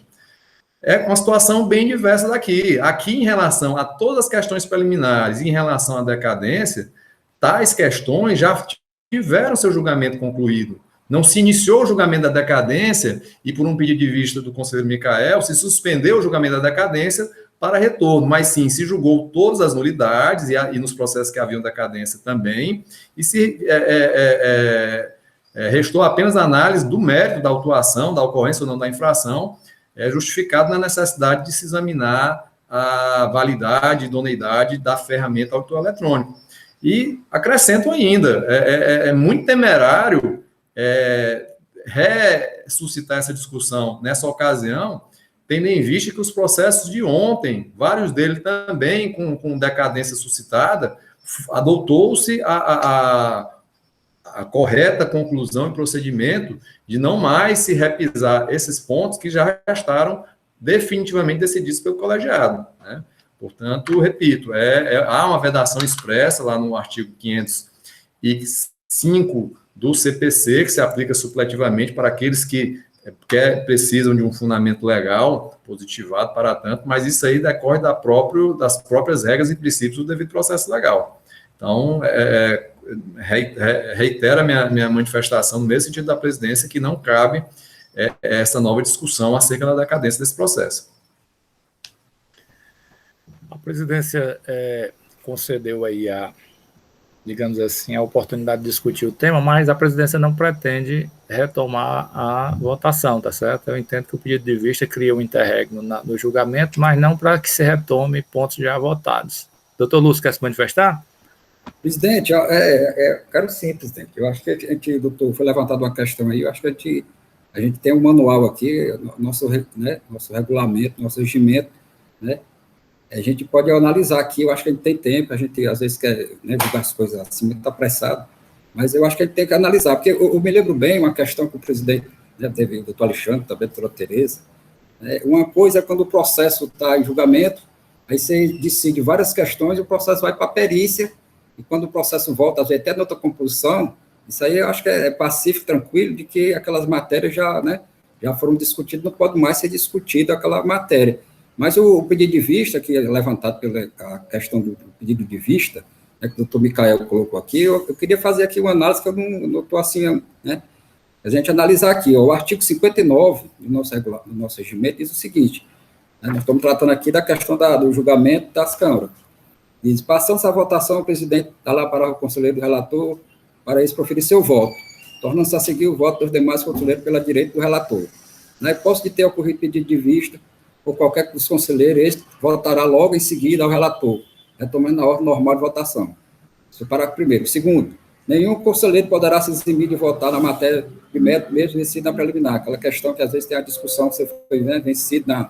Speaker 5: É uma situação bem diversa daqui. Aqui, em relação a todas as questões preliminares e em relação à decadência, tais questões já tiveram seu julgamento concluído. Não se iniciou o julgamento da decadência e, por um pedido de vista do conselheiro Micael, se suspendeu o julgamento da decadência para retorno, mas sim, se julgou todas as nulidades e nos processos que haviam decadência também, e se restou apenas a análise do mérito da autuação, da ocorrência ou não da infração, justificado na necessidade de se examinar a validade e idoneidade da ferramenta auditor eletrônico. E acrescento ainda, é muito temerário ressuscitar essa discussão nessa ocasião, tendo em vista que os processos de ontem, vários deles também com decadência suscitada, adotou-se a correta conclusão e procedimento de não mais se repisar esses pontos que já estaram definitivamente decididos pelo colegiado, né? Portanto, repito, há uma vedação expressa lá no artigo 505 do CPC, que se aplica supletivamente para aqueles que precisam de um fundamento legal positivado para tanto, mas isso aí decorre das próprias regras e princípios do devido processo legal. Então, reitero a minha manifestação no mesmo sentido da presidência, que não cabe essa nova discussão acerca da decadência desse processo.
Speaker 1: A presidência concedeu aí digamos assim, a oportunidade de discutir o tema, mas a presidência não pretende retomar a votação, tá certo? Eu entendo que o pedido de vista cria um interregno no julgamento, mas não para que se retome pontos já votados. Doutor Lúcio, quer se manifestar?
Speaker 3: Presidente, quero sim, presidente. Eu acho que a gente, doutor, foi levantada uma questão aí, eu acho que a gente tem um manual aqui, nosso regulamento, nosso regimento, né? A gente pode analisar aqui, eu acho que a gente tem tempo, a gente às vezes quer, né, divulgar as coisas assim, muito apressado, mas eu acho que a gente tem que analisar, porque eu me lembro bem uma questão que o presidente, né, teve o doutor Alexandre, também a doutora Tereza, né, uma coisa é quando o processo está em julgamento, aí você decide várias questões, o processo vai para a perícia, e quando o processo volta, às vezes até na outra composição, isso aí eu acho que é pacífico, tranquilo, de que aquelas matérias já, né, já foram discutidas, não pode mais ser discutida aquela matéria. Mas o pedido de vista, que é levantado pela a questão do pedido de vista, né, que o doutor Micael colocou aqui, eu queria fazer aqui uma análise que eu não estou assim, né, a gente analisar aqui, ó, o artigo 59 do nosso regimento diz o seguinte, né, nós estamos tratando aqui da questão do julgamento das câmaras. Diz, passando-se a votação, o presidente dá lá para o conselheiro do relator, para isso proferir seu voto, tornando-se a seguir o voto dos demais conselheiros pela direita do relator. Na hipótese de ter ocorrido pedido de vista, ou qualquer dos conselheiros, este votará logo em seguida ao relator, retomando a ordem normal de votação. Esse é o parágrafo primeiro. Segundo, nenhum conselheiro poderá se eximir de votar na matéria de mérito mesmo vencido na preliminar, aquela questão que às vezes tem a discussão que você foi, né, vencido na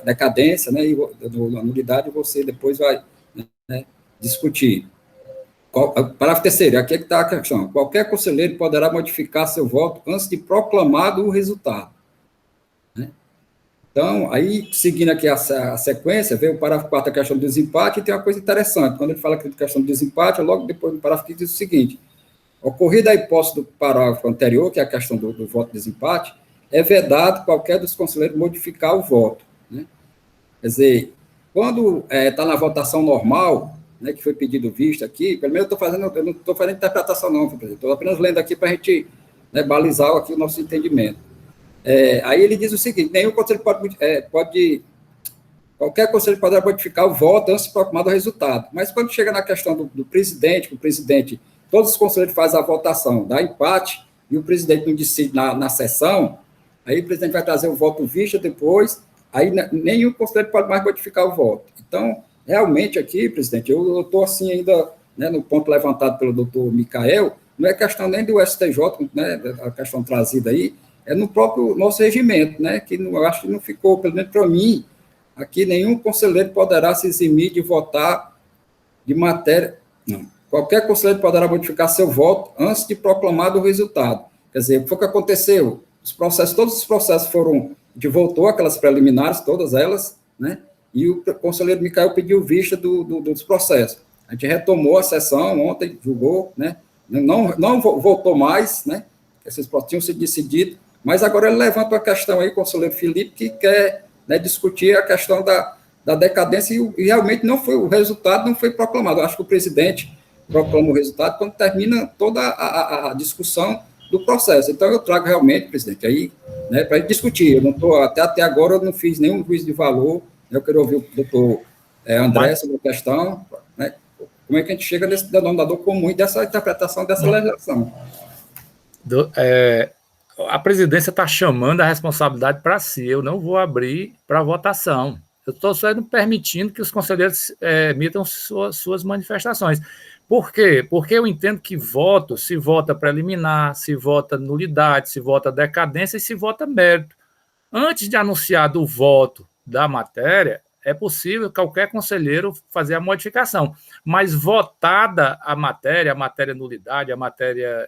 Speaker 3: decadência, né, e na nulidade, você depois vai, né, discutir. Parágrafo terceiro, aqui é que está a questão. Qualquer conselheiro poderá modificar seu voto antes de proclamado o resultado. Então, aí, seguindo aqui a sequência, vem o parágrafo 4, a questão do desempate, e tem uma coisa interessante, quando ele fala aqui da questão do desempate, logo depois do parágrafo que diz o seguinte, ocorrida a hipótese do parágrafo anterior, que é a questão do voto de desempate, é vedado qualquer dos conselheiros modificar o voto, né? Quer dizer, quando está na votação normal, né, que foi pedido vista aqui, pelo menos eu não estou fazendo interpretação não, estou apenas lendo aqui para a gente, né, balizar aqui o nosso entendimento. Aí ele diz o seguinte, nenhum conselho qualquer conselho poderá modificar o voto antes de proclamar o resultado, mas quando chega na questão do presidente, o presidente, todos os conselheiros fazem a votação, dá empate, e o presidente não decide na sessão, aí o presidente vai trazer o voto vista depois, aí nenhum conselheiro pode mais modificar o voto. Então, realmente aqui, presidente, eu estou assim ainda, né, no ponto levantado pelo doutor Micael, não é questão nem do STJ, né, a questão trazida aí, é no próprio nosso regimento, né, que eu acho que não ficou, pelo menos para mim, aqui nenhum conselheiro poderá se eximir de votar de matéria, não, qualquer conselheiro poderá modificar seu voto antes de proclamado o resultado. Quer dizer, o que foi que aconteceu? Todos os processos foram, voltou aquelas preliminares, todas elas, né, e o conselheiro Micael pediu vista dos processos. A gente retomou a sessão ontem, julgou, né, não voltou mais, né, esses processos tinham sido decididos, mas agora ele levanta a questão aí, o conselheiro Felipe, que quer, né, discutir a questão da decadência, e realmente o resultado não foi proclamado. Eu acho que o presidente proclama o resultado quando termina toda a discussão do processo. Então, eu trago realmente, presidente, aí, né, para discutir. Eu não estou, até agora, eu não fiz nenhum juízo de valor, eu quero ouvir o doutor André sobre a questão, né, como é que a gente chega nesse denominador comum e dessa interpretação dessa legislação.
Speaker 1: A presidência está chamando a responsabilidade para si, eu não vou abrir para votação. Eu estou só permitindo que os conselheiros emitam suas manifestações. Por quê? Porque eu entendo que se vota preliminar, se vota nulidade, se vota decadência e se vota mérito. Antes de anunciar do voto da matéria, é possível qualquer conselheiro fazer a modificação, mas votada a matéria nulidade, a matéria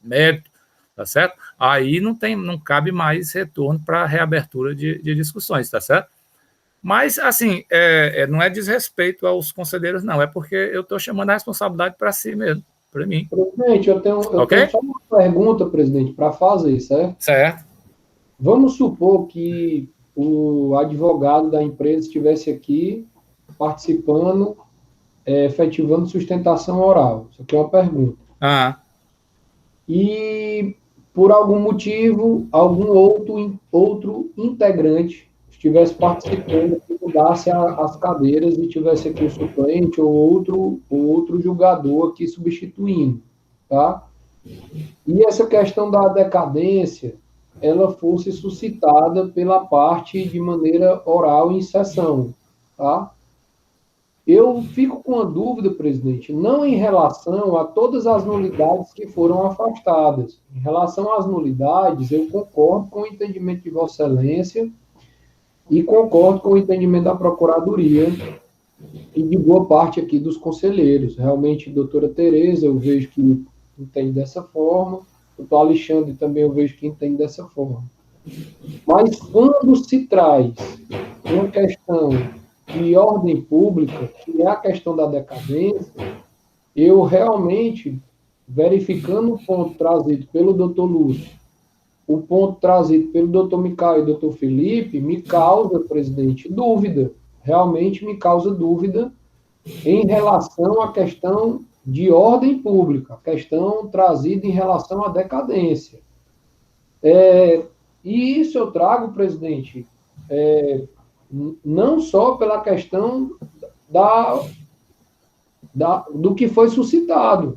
Speaker 1: mérito, tá certo? Aí não cabe mais retorno para reabertura de discussões, tá certo? Mas, assim, não é desrespeito aos conselheiros, não, é porque eu estou chamando a responsabilidade para si mesmo, para mim.
Speaker 9: Presidente, eu tenho só uma pergunta, presidente, para fazer, certo?
Speaker 1: Certo.
Speaker 9: Vamos supor que o advogado da empresa estivesse aqui participando, efetivando sustentação oral. Isso aqui é uma pergunta. E, por algum motivo, algum outro integrante estivesse participando, que mudasse as cadeiras e tivesse aqui o suplente ou outro julgador aqui substituindo, tá? E essa questão da decadência, ela fosse suscitada pela parte de maneira oral em sessão, tá? Eu fico com a dúvida, presidente, não em relação a todas as nulidades que foram afastadas. Em relação às nulidades, eu concordo com o entendimento de Vossa Excelência e concordo com o entendimento da Procuradoria e de boa parte aqui dos conselheiros. Realmente, doutora Tereza, eu vejo que entende dessa forma, doutor Alexandre também eu vejo que entende dessa forma. Mas quando se traz uma questão de ordem pública, que é a questão da decadência, eu realmente, verificando o ponto trazido pelo doutor Lúcio, o ponto trazido pelo doutor Micael e doutor Felipe, me causa, presidente, dúvida. Realmente me causa dúvida em relação à questão de ordem pública, a questão trazida em relação à decadência. E isso eu trago, presidente, não só pela questão do que foi suscitado,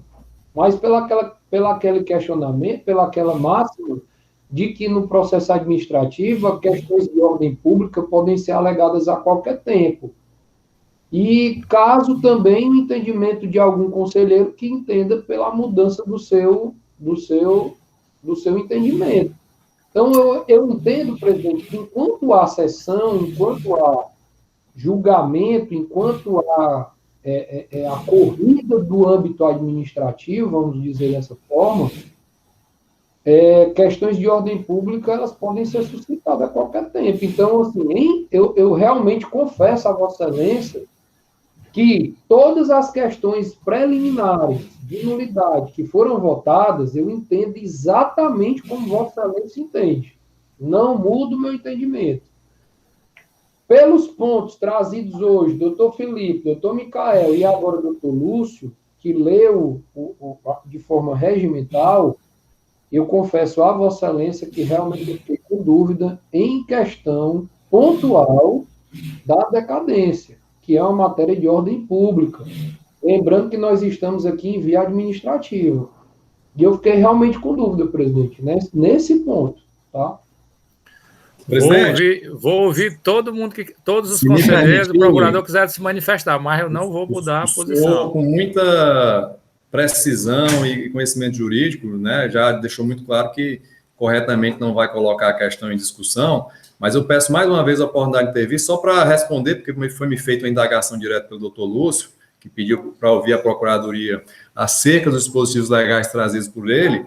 Speaker 9: mas pela aquele questionamento, pela aquela máxima de que no processo administrativo questões de ordem pública podem ser alegadas a qualquer tempo. E caso também o entendimento de algum conselheiro que entenda pela mudança do seu entendimento. Então, eu entendo, presidente, que enquanto há sessão, enquanto há julgamento, enquanto há a corrida do âmbito administrativo, vamos dizer dessa forma, questões de ordem pública, elas podem ser suscitadas a qualquer tempo. Então, assim, eu realmente confesso a Vossa Excelência que todas as questões preliminares de nulidade que foram votadas, eu entendo exatamente como Vossa Excelência entende. Não mudo o meu entendimento. Pelos pontos trazidos hoje, doutor Felipe, doutor Micael e agora doutor Lúcio, que leu de forma regimental, eu confesso a Vossa Excelência que realmente eu fiquei com dúvida em questão pontual da decadência, que é uma matéria de ordem pública. Lembrando que nós estamos aqui em via administrativa. E eu fiquei realmente com dúvida, presidente, nesse ponto, tá?
Speaker 1: Vou ouvir todo mundo, todos os conselheiros, o procurador quiser se manifestar, mas eu não vou mudar a posição.
Speaker 5: Com muita precisão e conhecimento jurídico, né, já deixou muito claro que corretamente não vai colocar a questão em discussão, mas eu peço mais uma vez a oportunidade de intervir só para responder, porque foi me feita uma indagação direta pelo doutor Lúcio, que pediu para ouvir a Procuradoria acerca dos dispositivos legais trazidos por ele,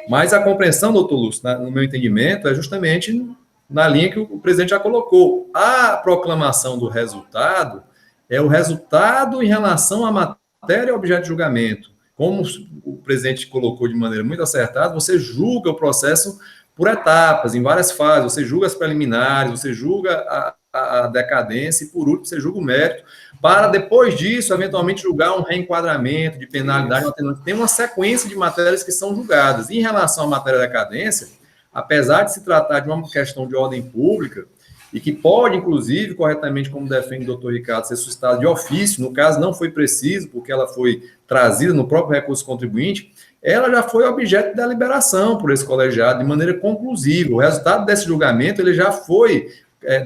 Speaker 5: mas a compreensão, doutor Lúcio, no meu entendimento, é justamente na linha que o presidente já colocou. A proclamação do resultado é o resultado em relação à matéria objeto de julgamento. Como o presidente colocou de maneira muito acertada, você julga o processo por etapas, em várias fases. Você julga as preliminares, você julga a decadência e, por último, você julga o mérito, para depois disso, eventualmente, julgar um reenquadramento de penalidade. Tem uma sequência de matérias que são julgadas. Em relação à matéria da decadência, apesar de se tratar de uma questão de ordem pública, e que pode, inclusive, corretamente, como defende o doutor Ricardo, ser suscitada de ofício, no caso não foi preciso, porque ela foi trazida no próprio recurso contribuinte, ela já foi objeto de deliberação por esse colegiado de maneira conclusiva. O resultado desse julgamento ele já foi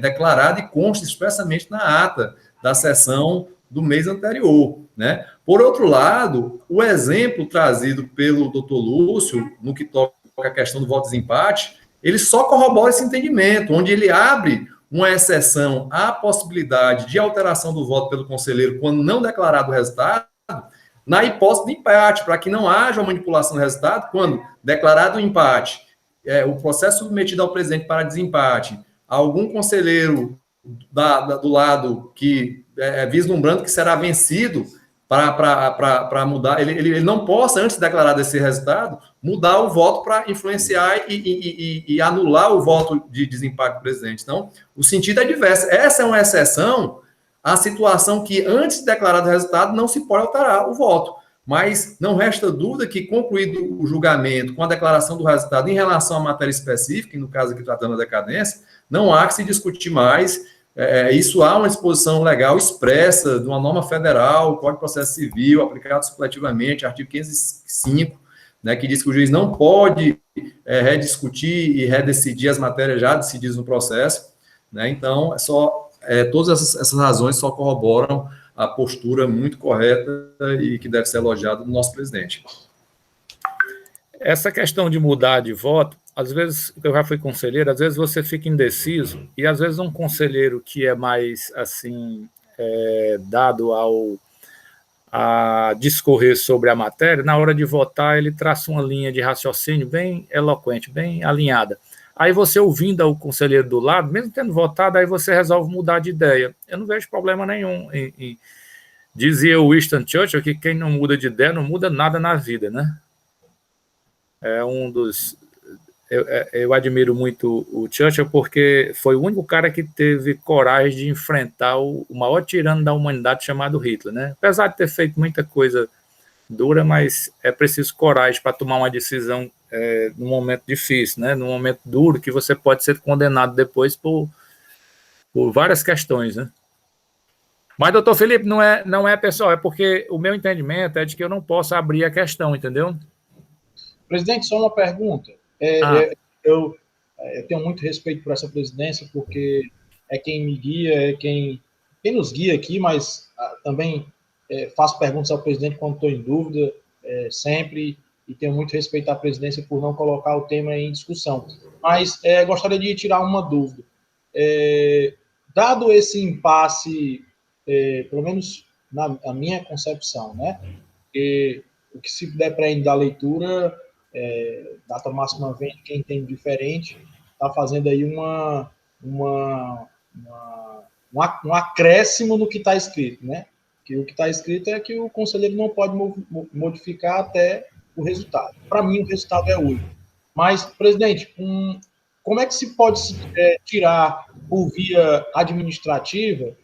Speaker 5: declarado e consta expressamente na ata da sessão do mês anterior, né? Por outro lado, o exemplo trazido pelo doutor Lúcio, no que toca a questão do voto de desempate, ele só corrobora esse entendimento, onde ele abre uma exceção à possibilidade de alteração do voto pelo conselheiro quando não declarado o resultado, na hipótese de empate, para que não haja uma manipulação do resultado, quando declarado o empate, o processo submetido ao presidente para desempate, algum conselheiro do lado que vislumbrando que será vencido para mudar, ele não possa, antes de declarar esse resultado, mudar o voto para influenciar e anular o voto de desempate do presidente. Então, o sentido é diverso. Essa é uma exceção à situação que, antes de declarar o resultado, não se pode alterar o voto. Mas não resta dúvida que, concluído o julgamento com a declaração do resultado em relação à matéria específica, e no caso aqui tratando da decadência, não há que se discutir mais. Isso há uma disposição legal expressa de uma norma federal, Código de Processo Civil, aplicado supletivamente, artigo 505, né, que diz que o juiz não pode rediscutir e redecidir as matérias já decididas no processo, né? Então, todas essas razões só corroboram a postura muito correta e que deve ser elogiada do nosso presidente.
Speaker 1: Essa questão de mudar de voto, às vezes, eu já fui conselheiro, às vezes você fica indeciso, e às vezes um conselheiro que é mais, assim, dado a discorrer sobre a matéria, na hora de votar, ele traça uma linha de raciocínio bem eloquente, bem alinhada. Aí você ouvindo o conselheiro do lado, mesmo tendo votado, aí você resolve mudar de ideia. Eu não vejo problema nenhum. Dizia o Winston Churchill que quem não muda de ideia não muda nada na vida, né? É um dos... Eu admiro muito o Churchill porque foi o único cara que teve coragem de enfrentar o maior tirano da humanidade chamado Hitler, né? Apesar de ter feito muita coisa dura, mas é preciso coragem para tomar uma decisão num momento difícil, né? Num momento duro que você pode ser condenado depois por várias questões, né? Mas, doutor Felipe, não é pessoal, é porque o meu entendimento é de que eu não posso abrir a questão, entendeu?
Speaker 10: Presidente, só uma pergunta. Eu tenho muito respeito por essa presidência, porque é quem me guia, é quem nos guia aqui, mas também faço perguntas ao presidente quando estou em dúvida, sempre, e tenho muito respeito à presidência por não colocar o tema em discussão. Mas gostaria de tirar uma dúvida. Dado esse impasse, pelo menos na minha concepção, né, o que se depreende da leitura... data máxima vem de quem tem diferente, está fazendo aí um acréscimo no que está escrito, né? Que o que está escrito é que o conselheiro não pode modificar até o resultado. Para mim, o resultado é 8. Mas, presidente, como é que se pode tirar por via administrativa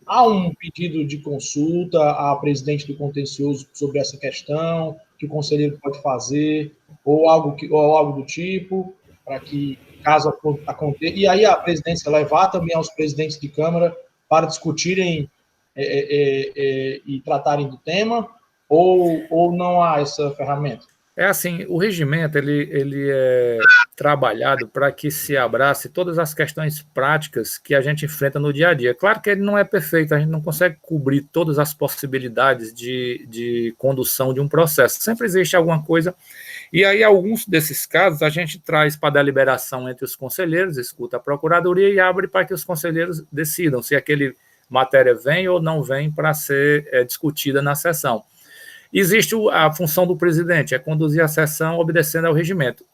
Speaker 10: há um pedido de consulta à presidente do contencioso sobre essa questão, que o conselheiro pode fazer, ou algo do tipo, para que, caso aconteça, e aí a presidência levar também aos presidentes de Câmara para discutirem e tratarem do tema, ou não há essa ferramenta?
Speaker 1: É assim, o regimento ele é trabalhado para que se abrace todas as questões práticas que a gente enfrenta no dia a dia. Claro que ele não é perfeito, a gente não consegue cobrir todas as possibilidades de condução de um processo. Sempre existe alguma coisa, e aí alguns desses casos a gente traz para deliberação entre os conselheiros, escuta a procuradoria e abre para que os conselheiros decidam se aquele matéria vem ou não vem para ser discutida na sessão. Existe a função do presidente, é conduzir a sessão obedecendo ao regimento.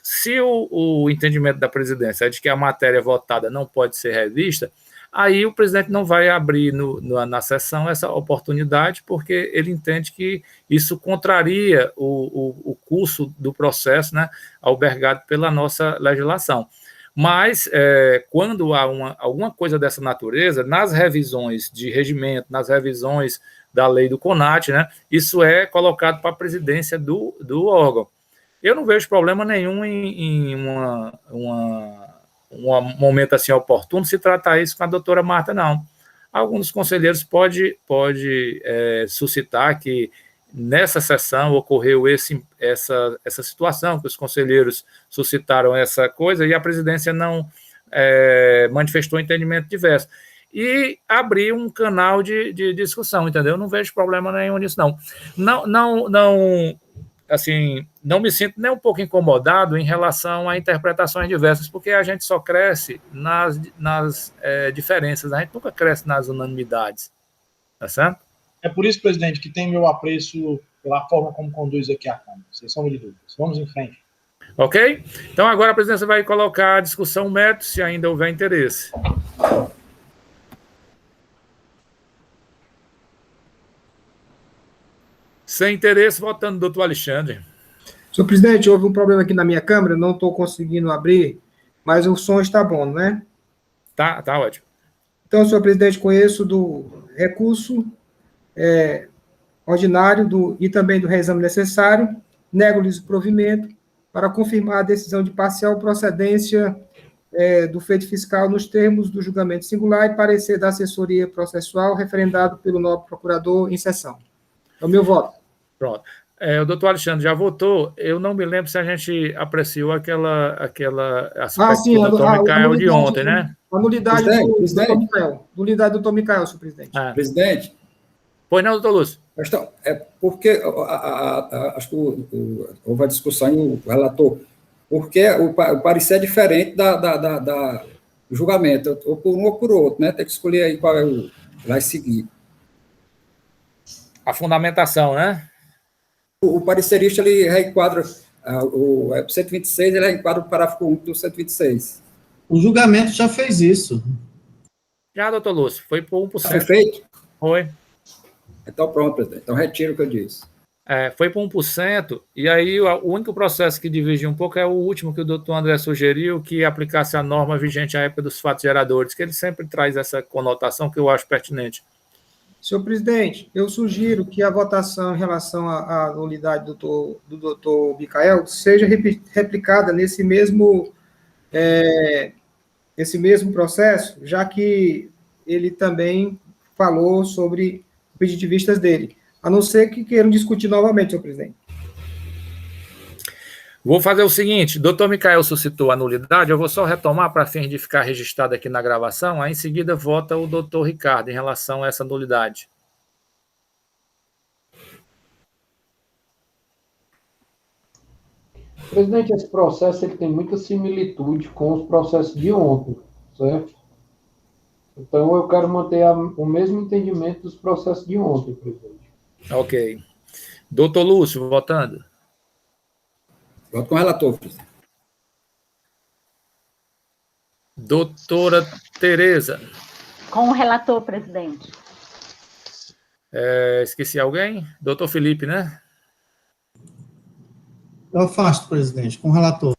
Speaker 1: Se o entendimento da presidência é de que a matéria votada não pode ser revista, aí o presidente não vai abrir na sessão essa oportunidade, porque ele entende que isso contraria o curso do processo, né, albergado pela nossa legislação. Mas, quando há alguma coisa dessa natureza, nas revisões de regimento, nas revisões da lei do CONAT, né, isso é colocado para a presidência do órgão. Eu não vejo problema nenhum em um momento assim oportuno se tratar isso com a doutora Marta, não. Alguns conselheiros pode suscitar que nessa sessão ocorreu essa situação, que os conselheiros suscitaram essa coisa e a presidência não manifestou entendimento diverso. E abrir um canal de discussão, entendeu? Eu não vejo problema nenhum nisso, não. Não me sinto nem um pouco incomodado em relação a interpretações diversas, porque a gente só cresce nas diferenças, a gente nunca cresce nas unanimidades, tá certo?
Speaker 10: É por isso, presidente, que tem meu apreço pela forma como conduz aqui a Câmara. Sem sombra de dúvidas. Vamos em frente.
Speaker 1: Ok? Então, agora a presidência vai colocar a discussão mérito, se ainda houver interesse. Sem interesse, votando, doutor Alexandre.
Speaker 7: Senhor presidente, houve um problema aqui na minha câmera, não estou conseguindo abrir, mas o som está bom, não é?
Speaker 1: Tá ótimo.
Speaker 7: Então, senhor presidente, conheço do recurso ordinário e também do reexame necessário, nego-lhes o provimento para confirmar a decisão de parcial procedência do feito fiscal nos termos do julgamento singular e parecer da assessoria processual referendado pelo nobre procurador em sessão. É o meu voto.
Speaker 1: Pronto. O doutor Alexandre já votou. Eu não me lembro se a gente apreciou aquela aspecto
Speaker 7: sim,
Speaker 1: do doutor Micael de ontem, né?
Speaker 7: A nulidade do doutor Micael. Nulidade do doutor Micael, senhor presidente.
Speaker 3: Presidente.
Speaker 1: Pois não, doutor Lúcio.
Speaker 3: Então, porque acho que houve a discussão e o relator, porque o parecer é diferente do julgamento, ou por um ou por outro, né? Tem que escolher aí qual vai seguir.
Speaker 1: A fundamentação, né?
Speaker 3: O parecerista, ele reenquadra, o 126, ele reenquadra o parágrafo 1 do 126.
Speaker 8: O julgamento já fez isso.
Speaker 1: Já, doutor Lúcio, foi por 1%.
Speaker 3: Foi feito?
Speaker 1: Foi.
Speaker 3: Então, pronto, presidente. Então, retiro o que eu disse.
Speaker 1: Foi por 1%, e aí o único processo que divide um pouco é o último que o doutor André sugeriu, que aplicasse a norma vigente à época dos fatos geradores, que ele sempre traz essa conotação que eu acho pertinente.
Speaker 7: Senhor presidente, eu sugiro que a votação em relação à nulidade do doutor Micael seja replicada nesse mesmo processo, já que ele também falou sobre o pedido de vistas dele, a não ser que queiram discutir novamente, senhor presidente.
Speaker 1: Vou fazer o seguinte, doutor Micael suscitou a nulidade, eu vou só retomar para fim de ficar registrado aqui na gravação, aí em seguida vota o doutor Ricardo em relação a essa nulidade.
Speaker 9: Presidente, esse processo ele tem muita similitude com os processos de ontem, certo? Então, eu quero manter o mesmo entendimento dos processos de ontem, presidente.
Speaker 1: Ok. Doutor Lúcio, votando.
Speaker 3: Voto com o relator, presidente.
Speaker 1: Doutora Tereza.
Speaker 4: Com o relator, presidente.
Speaker 1: Esqueci alguém? Doutor Felipe, né?
Speaker 8: Eu afasto, presidente, com o relator.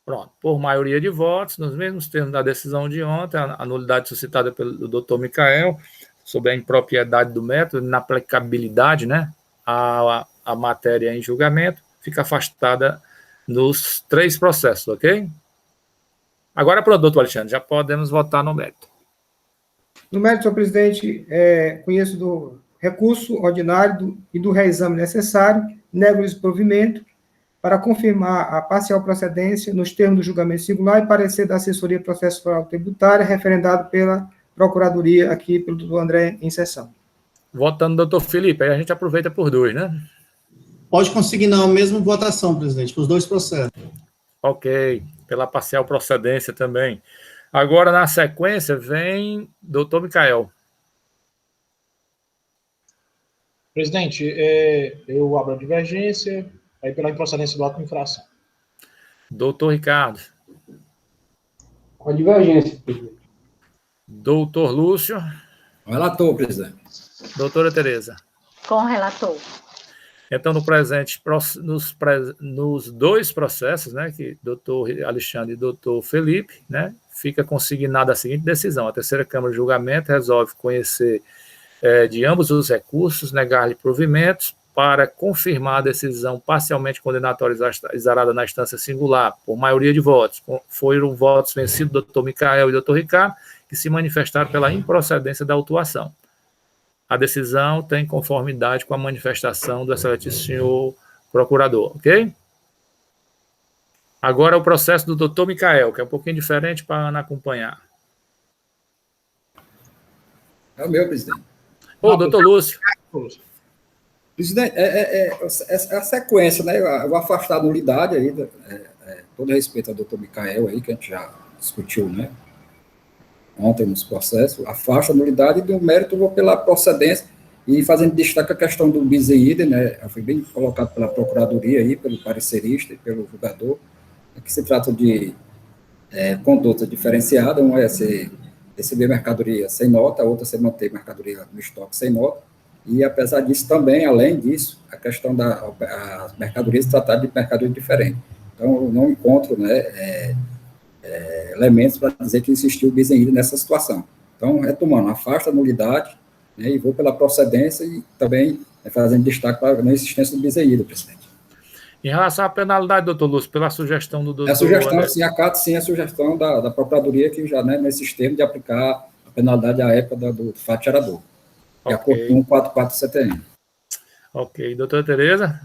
Speaker 1: Pronto. Por maioria de votos, nos mesmos termos da decisão de ontem, a nulidade suscitada pelo doutor Micael, sobre a impropriedade do método, na aplicabilidade, né, a matéria em julgamento, fica afastada nos 3 processos, ok? Agora, pronto, doutor Alexandre, já podemos votar no mérito.
Speaker 7: No mérito, senhor presidente, conheço do recurso ordinário e do reexame necessário, nego-lhes o provimento para confirmar a parcial procedência nos termos do julgamento singular e parecer da assessoria processual tributária referendado pela Procuradoria aqui pelo doutor André em sessão.
Speaker 1: Votando doutor Felipe, aí a gente aproveita por 2, né?
Speaker 8: Pode consignar a mesma votação, presidente, para os 2 processos.
Speaker 1: Ok, pela parcial procedência também. Agora, na sequência, vem doutor Micael.
Speaker 10: Presidente, eu abro a divergência, aí pela improcedência do ato de infração.
Speaker 1: Doutor Ricardo.
Speaker 9: Com a divergência, presidente.
Speaker 1: Doutor Lúcio.
Speaker 3: Relator, presidente.
Speaker 1: Doutora Tereza.
Speaker 4: Com o relator.
Speaker 1: Então, no presente, nos 2 processos, né, que doutor Alexandre e doutor Felipe, né, fica consignada a seguinte decisão. A terceira Câmara de Julgamento resolve conhecer de ambos os recursos, negar-lhe provimentos para confirmar a decisão parcialmente condenatória exarada na instância singular, por maioria de votos. Foram votos vencidos do doutor Micael e do doutor Ricardo, que se manifestaram pela improcedência da autuação. A decisão tem conformidade com a manifestação do excelentíssimo senhor procurador, ok? Agora o processo do doutor Micael, que é um pouquinho diferente para a Ana acompanhar.
Speaker 3: É o meu, presidente.
Speaker 1: Doutor Lúcio.
Speaker 3: Presidente, a sequência, né? Eu vou afastar a nulidade aí, todo respeito ao doutor Micael aí, que a gente já discutiu, né? Ontem nos processos, afasta a nulidade e do mérito eu vou pela procedência e fazendo destaque a questão do bis in idem, né? Foi bem colocado pela Procuradoria aí, pelo parecerista e pelo julgador, que se trata de conduta diferenciada, uma é receber mercadoria sem nota, a outra é manter mercadoria no estoque sem nota, e apesar disso também, além disso, a questão das mercadorias tratar de mercadoria diferente. Então, eu não encontro, né, elementos para dizer que existiu bis in idem nessa situação. Então, retomando, afasta a nulidade né, e vou pela procedência e também fazendo destaque para a não existência do bis in idem, presidente.
Speaker 1: Em relação à penalidade, doutor Lúcio, pela sugestão do doutor...
Speaker 3: A sugestão, sim, acato sim a sugestão da Procuradoria, que já, né, nesse sistema de aplicar a penalidade à época do fato gerador, de acordo com o 44 CTN.
Speaker 1: Ok. Doutora Tereza?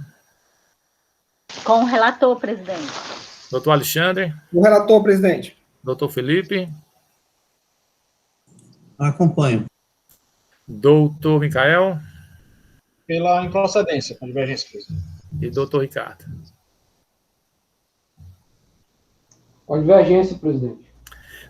Speaker 4: Com o relator, presidente.
Speaker 1: Doutor Alexandre?
Speaker 7: O relator, presidente.
Speaker 1: Doutor Felipe?
Speaker 8: Acompanho.
Speaker 1: Doutor Micael?
Speaker 10: Pela improcedência, com divergência, presidente.
Speaker 1: E doutor Ricardo?
Speaker 9: Com divergência, presidente.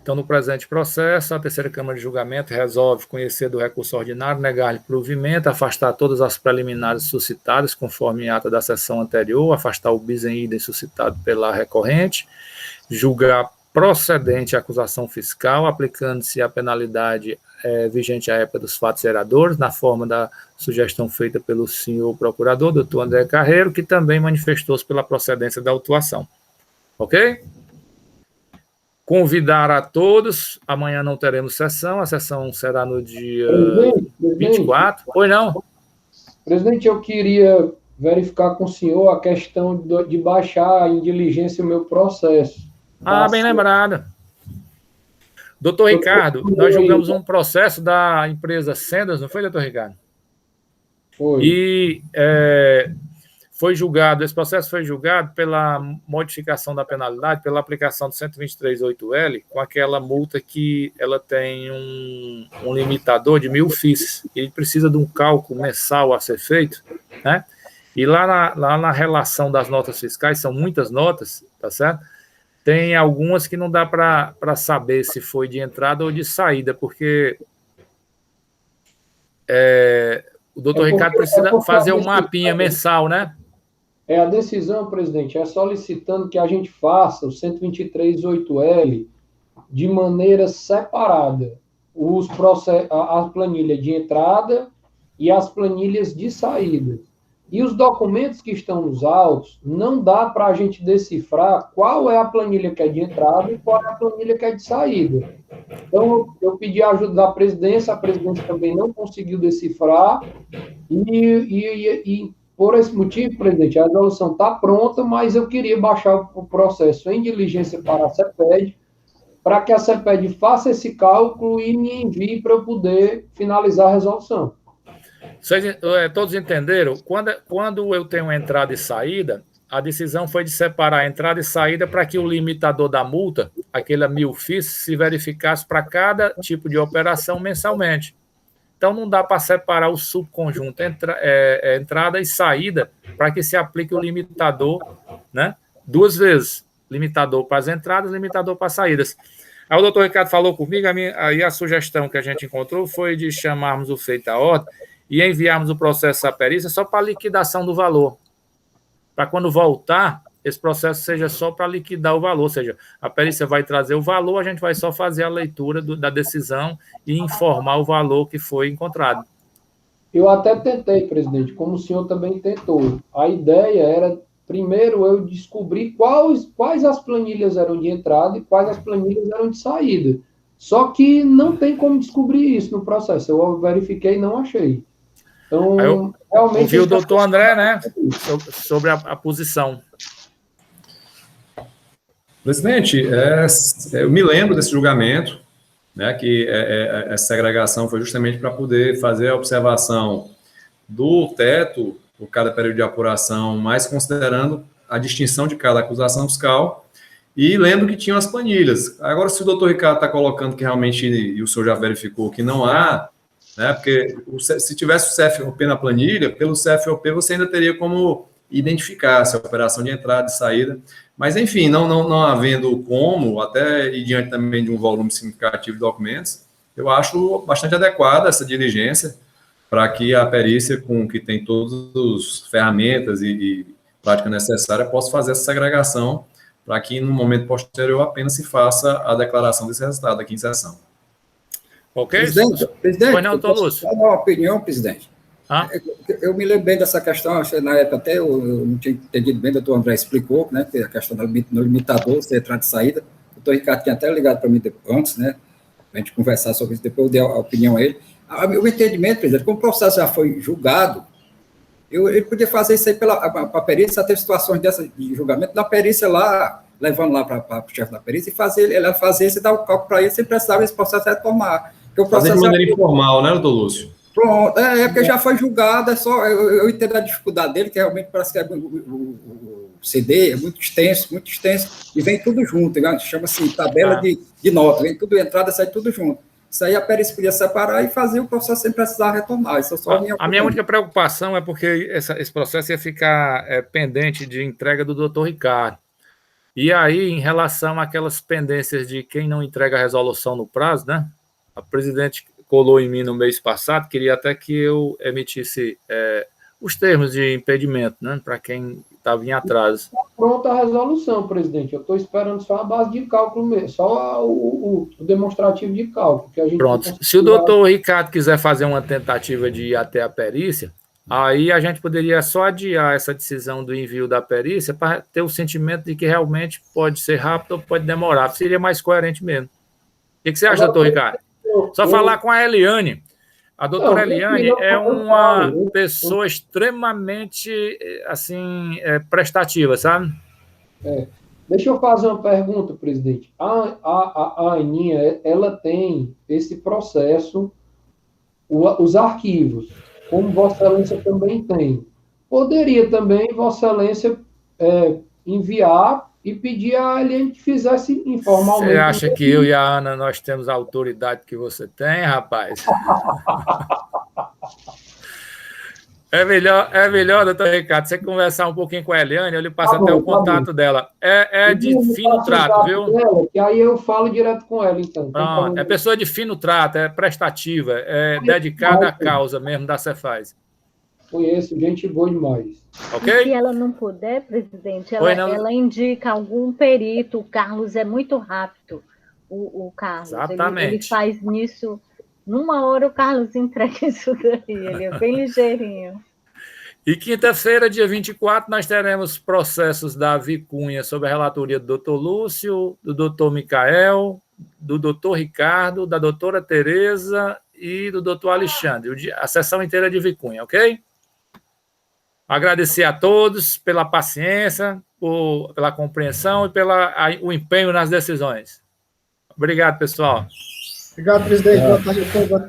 Speaker 1: Então, no presente processo, a terceira Câmara de Julgamento resolve conhecer do recurso ordinário, negar-lhe provimento, afastar todas as preliminares suscitadas, conforme em ata da sessão anterior, afastar o bis in idem suscitado pela recorrente, julgar procedente a acusação fiscal, aplicando-se a penalidade vigente à época dos fatos geradores, na forma da sugestão feita pelo senhor procurador, doutor André Carreiro, que também manifestou-se pela procedência da autuação. Ok? Convidar a todos, amanhã não teremos sessão, a sessão será no dia 24. Pois não?
Speaker 9: Presidente, eu queria verificar com o senhor a questão de baixar em diligência o meu processo.
Speaker 1: Bem lembrado. Doutor Ricardo, nós julgamos um processo da empresa Sendas, não foi, doutor Ricardo?
Speaker 9: Foi.
Speaker 1: E esse processo foi julgado pela modificação da penalidade, pela aplicação do 123.8L, com aquela multa que ela tem um limitador de 1.000 FIIs. Ele precisa de um cálculo mensal a ser feito, né? E lá na relação das notas fiscais, são muitas notas, tá certo? Tem algumas que não dá para saber se foi de entrada ou de saída, porque o doutor Ricardo precisa fazer um mapinha mensal, né?
Speaker 9: A decisão, presidente, é solicitando que a gente faça o 123.8L de maneira separada. A planilha de entrada e as planilhas de saída. E os documentos que estão nos autos, não dá para a gente decifrar qual é a planilha que é de entrada e qual é a planilha que é de saída. Então, eu pedi a ajuda da presidência, a presidência também não conseguiu decifrar, e por esse motivo, presidente, a resolução está pronta, mas eu queria baixar o processo em diligência para a CEPED, para que a CEPED faça esse cálculo e me envie para eu poder finalizar a resolução.
Speaker 1: Vocês todos entenderam? Quando eu tenho entrada e saída, a decisão foi de separar entrada e saída para que o limitador da multa, aquele 1.000 FIIs, se verificasse para cada tipo de operação mensalmente. Então, não dá para separar o subconjunto entrada e saída para que se aplique o limitador, né, 2 vezes. Limitador para as entradas, limitador para as saídas. Aí o doutor Ricardo falou comigo, aí a sugestão que a gente encontrou foi de chamarmos o feito à ordem e enviarmos o processo à perícia só para liquidação do valor. Para quando voltar, esse processo seja só para liquidar o valor, ou seja, a perícia vai trazer o valor, a gente vai só fazer a leitura da decisão e informar o valor que foi encontrado.
Speaker 9: Eu até tentei, presidente, como o senhor também tentou. A ideia era, primeiro, eu descobrir quais as planilhas eram de entrada e quais as planilhas eram de saída. Só que não tem como descobrir isso no processo. Eu verifiquei e não achei. Então, realmente...
Speaker 1: Ouvi o doutor André, né, sobre a posição.
Speaker 5: Presidente, eu me lembro desse julgamento, né, que essa segregação foi justamente para poder fazer a observação do teto por cada período de apuração, mas considerando a distinção de cada acusação fiscal, e lembro que tinham as planilhas. Agora, se o doutor Ricardo está colocando que realmente, e o senhor já verificou que não há, né, porque se tivesse o CFOP na planilha, pelo CFOP você ainda teria como identificar se é operação de entrada e saída, mas enfim, não havendo como, até e diante também de um volume significativo de documentos, eu acho bastante adequada essa diligência para que a perícia, com que tem todas as ferramentas e prática necessária, possa fazer essa segregação para que no momento posterior apenas se faça a declaração desse resultado aqui em sessão.
Speaker 1: Ok?
Speaker 3: Presidente,
Speaker 1: Pois não, doutor Lúcio.
Speaker 3: Só uma opinião, presidente. Eu me lembro bem dessa questão, na época até eu não tinha entendido bem, o doutor André explicou, né, que a questão do limitador, se entrada e saída. O doutor Ricardo tinha até ligado para mim antes, né, para a gente conversar sobre isso, depois eu dei a opinião a ele. O entendimento, presidente, como o processo já foi julgado, ele podia fazer isso aí para a perícia, ter situações dessas de julgamento, da perícia lá, levando lá para o chefe da perícia, e ela fazer isso e dar o cálculo para ele, sem precisar esse processo retomar.
Speaker 5: Fazer de maneira informal, né, doutor Lúcio?
Speaker 3: Pronto, porque já foi julgado, é só, eu entendo a dificuldade dele, que realmente parece que o CD é muito extenso, e vem tudo junto, chama-se tabela de nota, vem tudo, entrada, sai tudo junto. Isso aí a perícia podia separar e fazer o processo sem precisar retomar. Isso é só
Speaker 1: a minha única preocupação é porque esse processo ia ficar pendente de entrega do doutor Ricardo. E aí, em relação àquelas pendências de quem não entrega a resolução no prazo, né? A presidente colou em mim no mês passado, queria até que eu emitisse os termos de impedimento, né? Para quem estava em atraso.
Speaker 9: Pronta a resolução, presidente. Eu estou esperando só a base de cálculo mesmo, só o demonstrativo de cálculo. Que a gente
Speaker 1: Pronto. Se o doutor Ricardo quiser fazer uma tentativa de ir até a perícia, aí a gente poderia só adiar essa decisão do envio da perícia para ter o sentimento de que realmente pode ser rápido ou pode demorar. Seria mais coerente mesmo. O que você acha, doutor Ricardo? Só falar com a Eliane. A doutora Eliane é uma pessoa extremamente, assim, prestativa, sabe?
Speaker 9: Deixa eu fazer uma pergunta, presidente. A Aninha, ela tem esse processo, os arquivos, como Vossa Excelência também tem. Poderia também Vossa Excelência enviar e pedir a Eliane que fizesse informalmente.
Speaker 1: Você acha que eu e a Ana, nós temos a autoridade que você tem, rapaz? É melhor, doutor Ricardo, você conversar um pouquinho com a Eliane, eu lhe passo até o contato dela. É de fino trato, viu?
Speaker 9: Dela, que aí eu falo direto com ela, então.
Speaker 1: Pronto, é pessoa de fino trato, é prestativa, é dedicada à causa mesmo da Cefaz.
Speaker 9: Conheço, gente boa demais.
Speaker 1: Ok?
Speaker 4: E se ela não puder, presidente, ela indica algum perito. O Carlos é muito rápido, o Carlos.
Speaker 1: Exatamente.
Speaker 4: Ele faz nisso, numa hora o Carlos entrega isso daí, ele é bem ligeirinho.
Speaker 1: E quinta-feira, dia 24, nós teremos processos da Vicunha sob a relatoria do doutor Lúcio, do doutor Micael, do doutor Ricardo, da doutora Tereza e do doutor Alexandre. A sessão inteira de Vicunha, ok? Agradecer a todos pela paciência, pela compreensão e o empenho nas decisões. Obrigado, pessoal.
Speaker 7: Obrigado, presidente. Boa tarde a todos.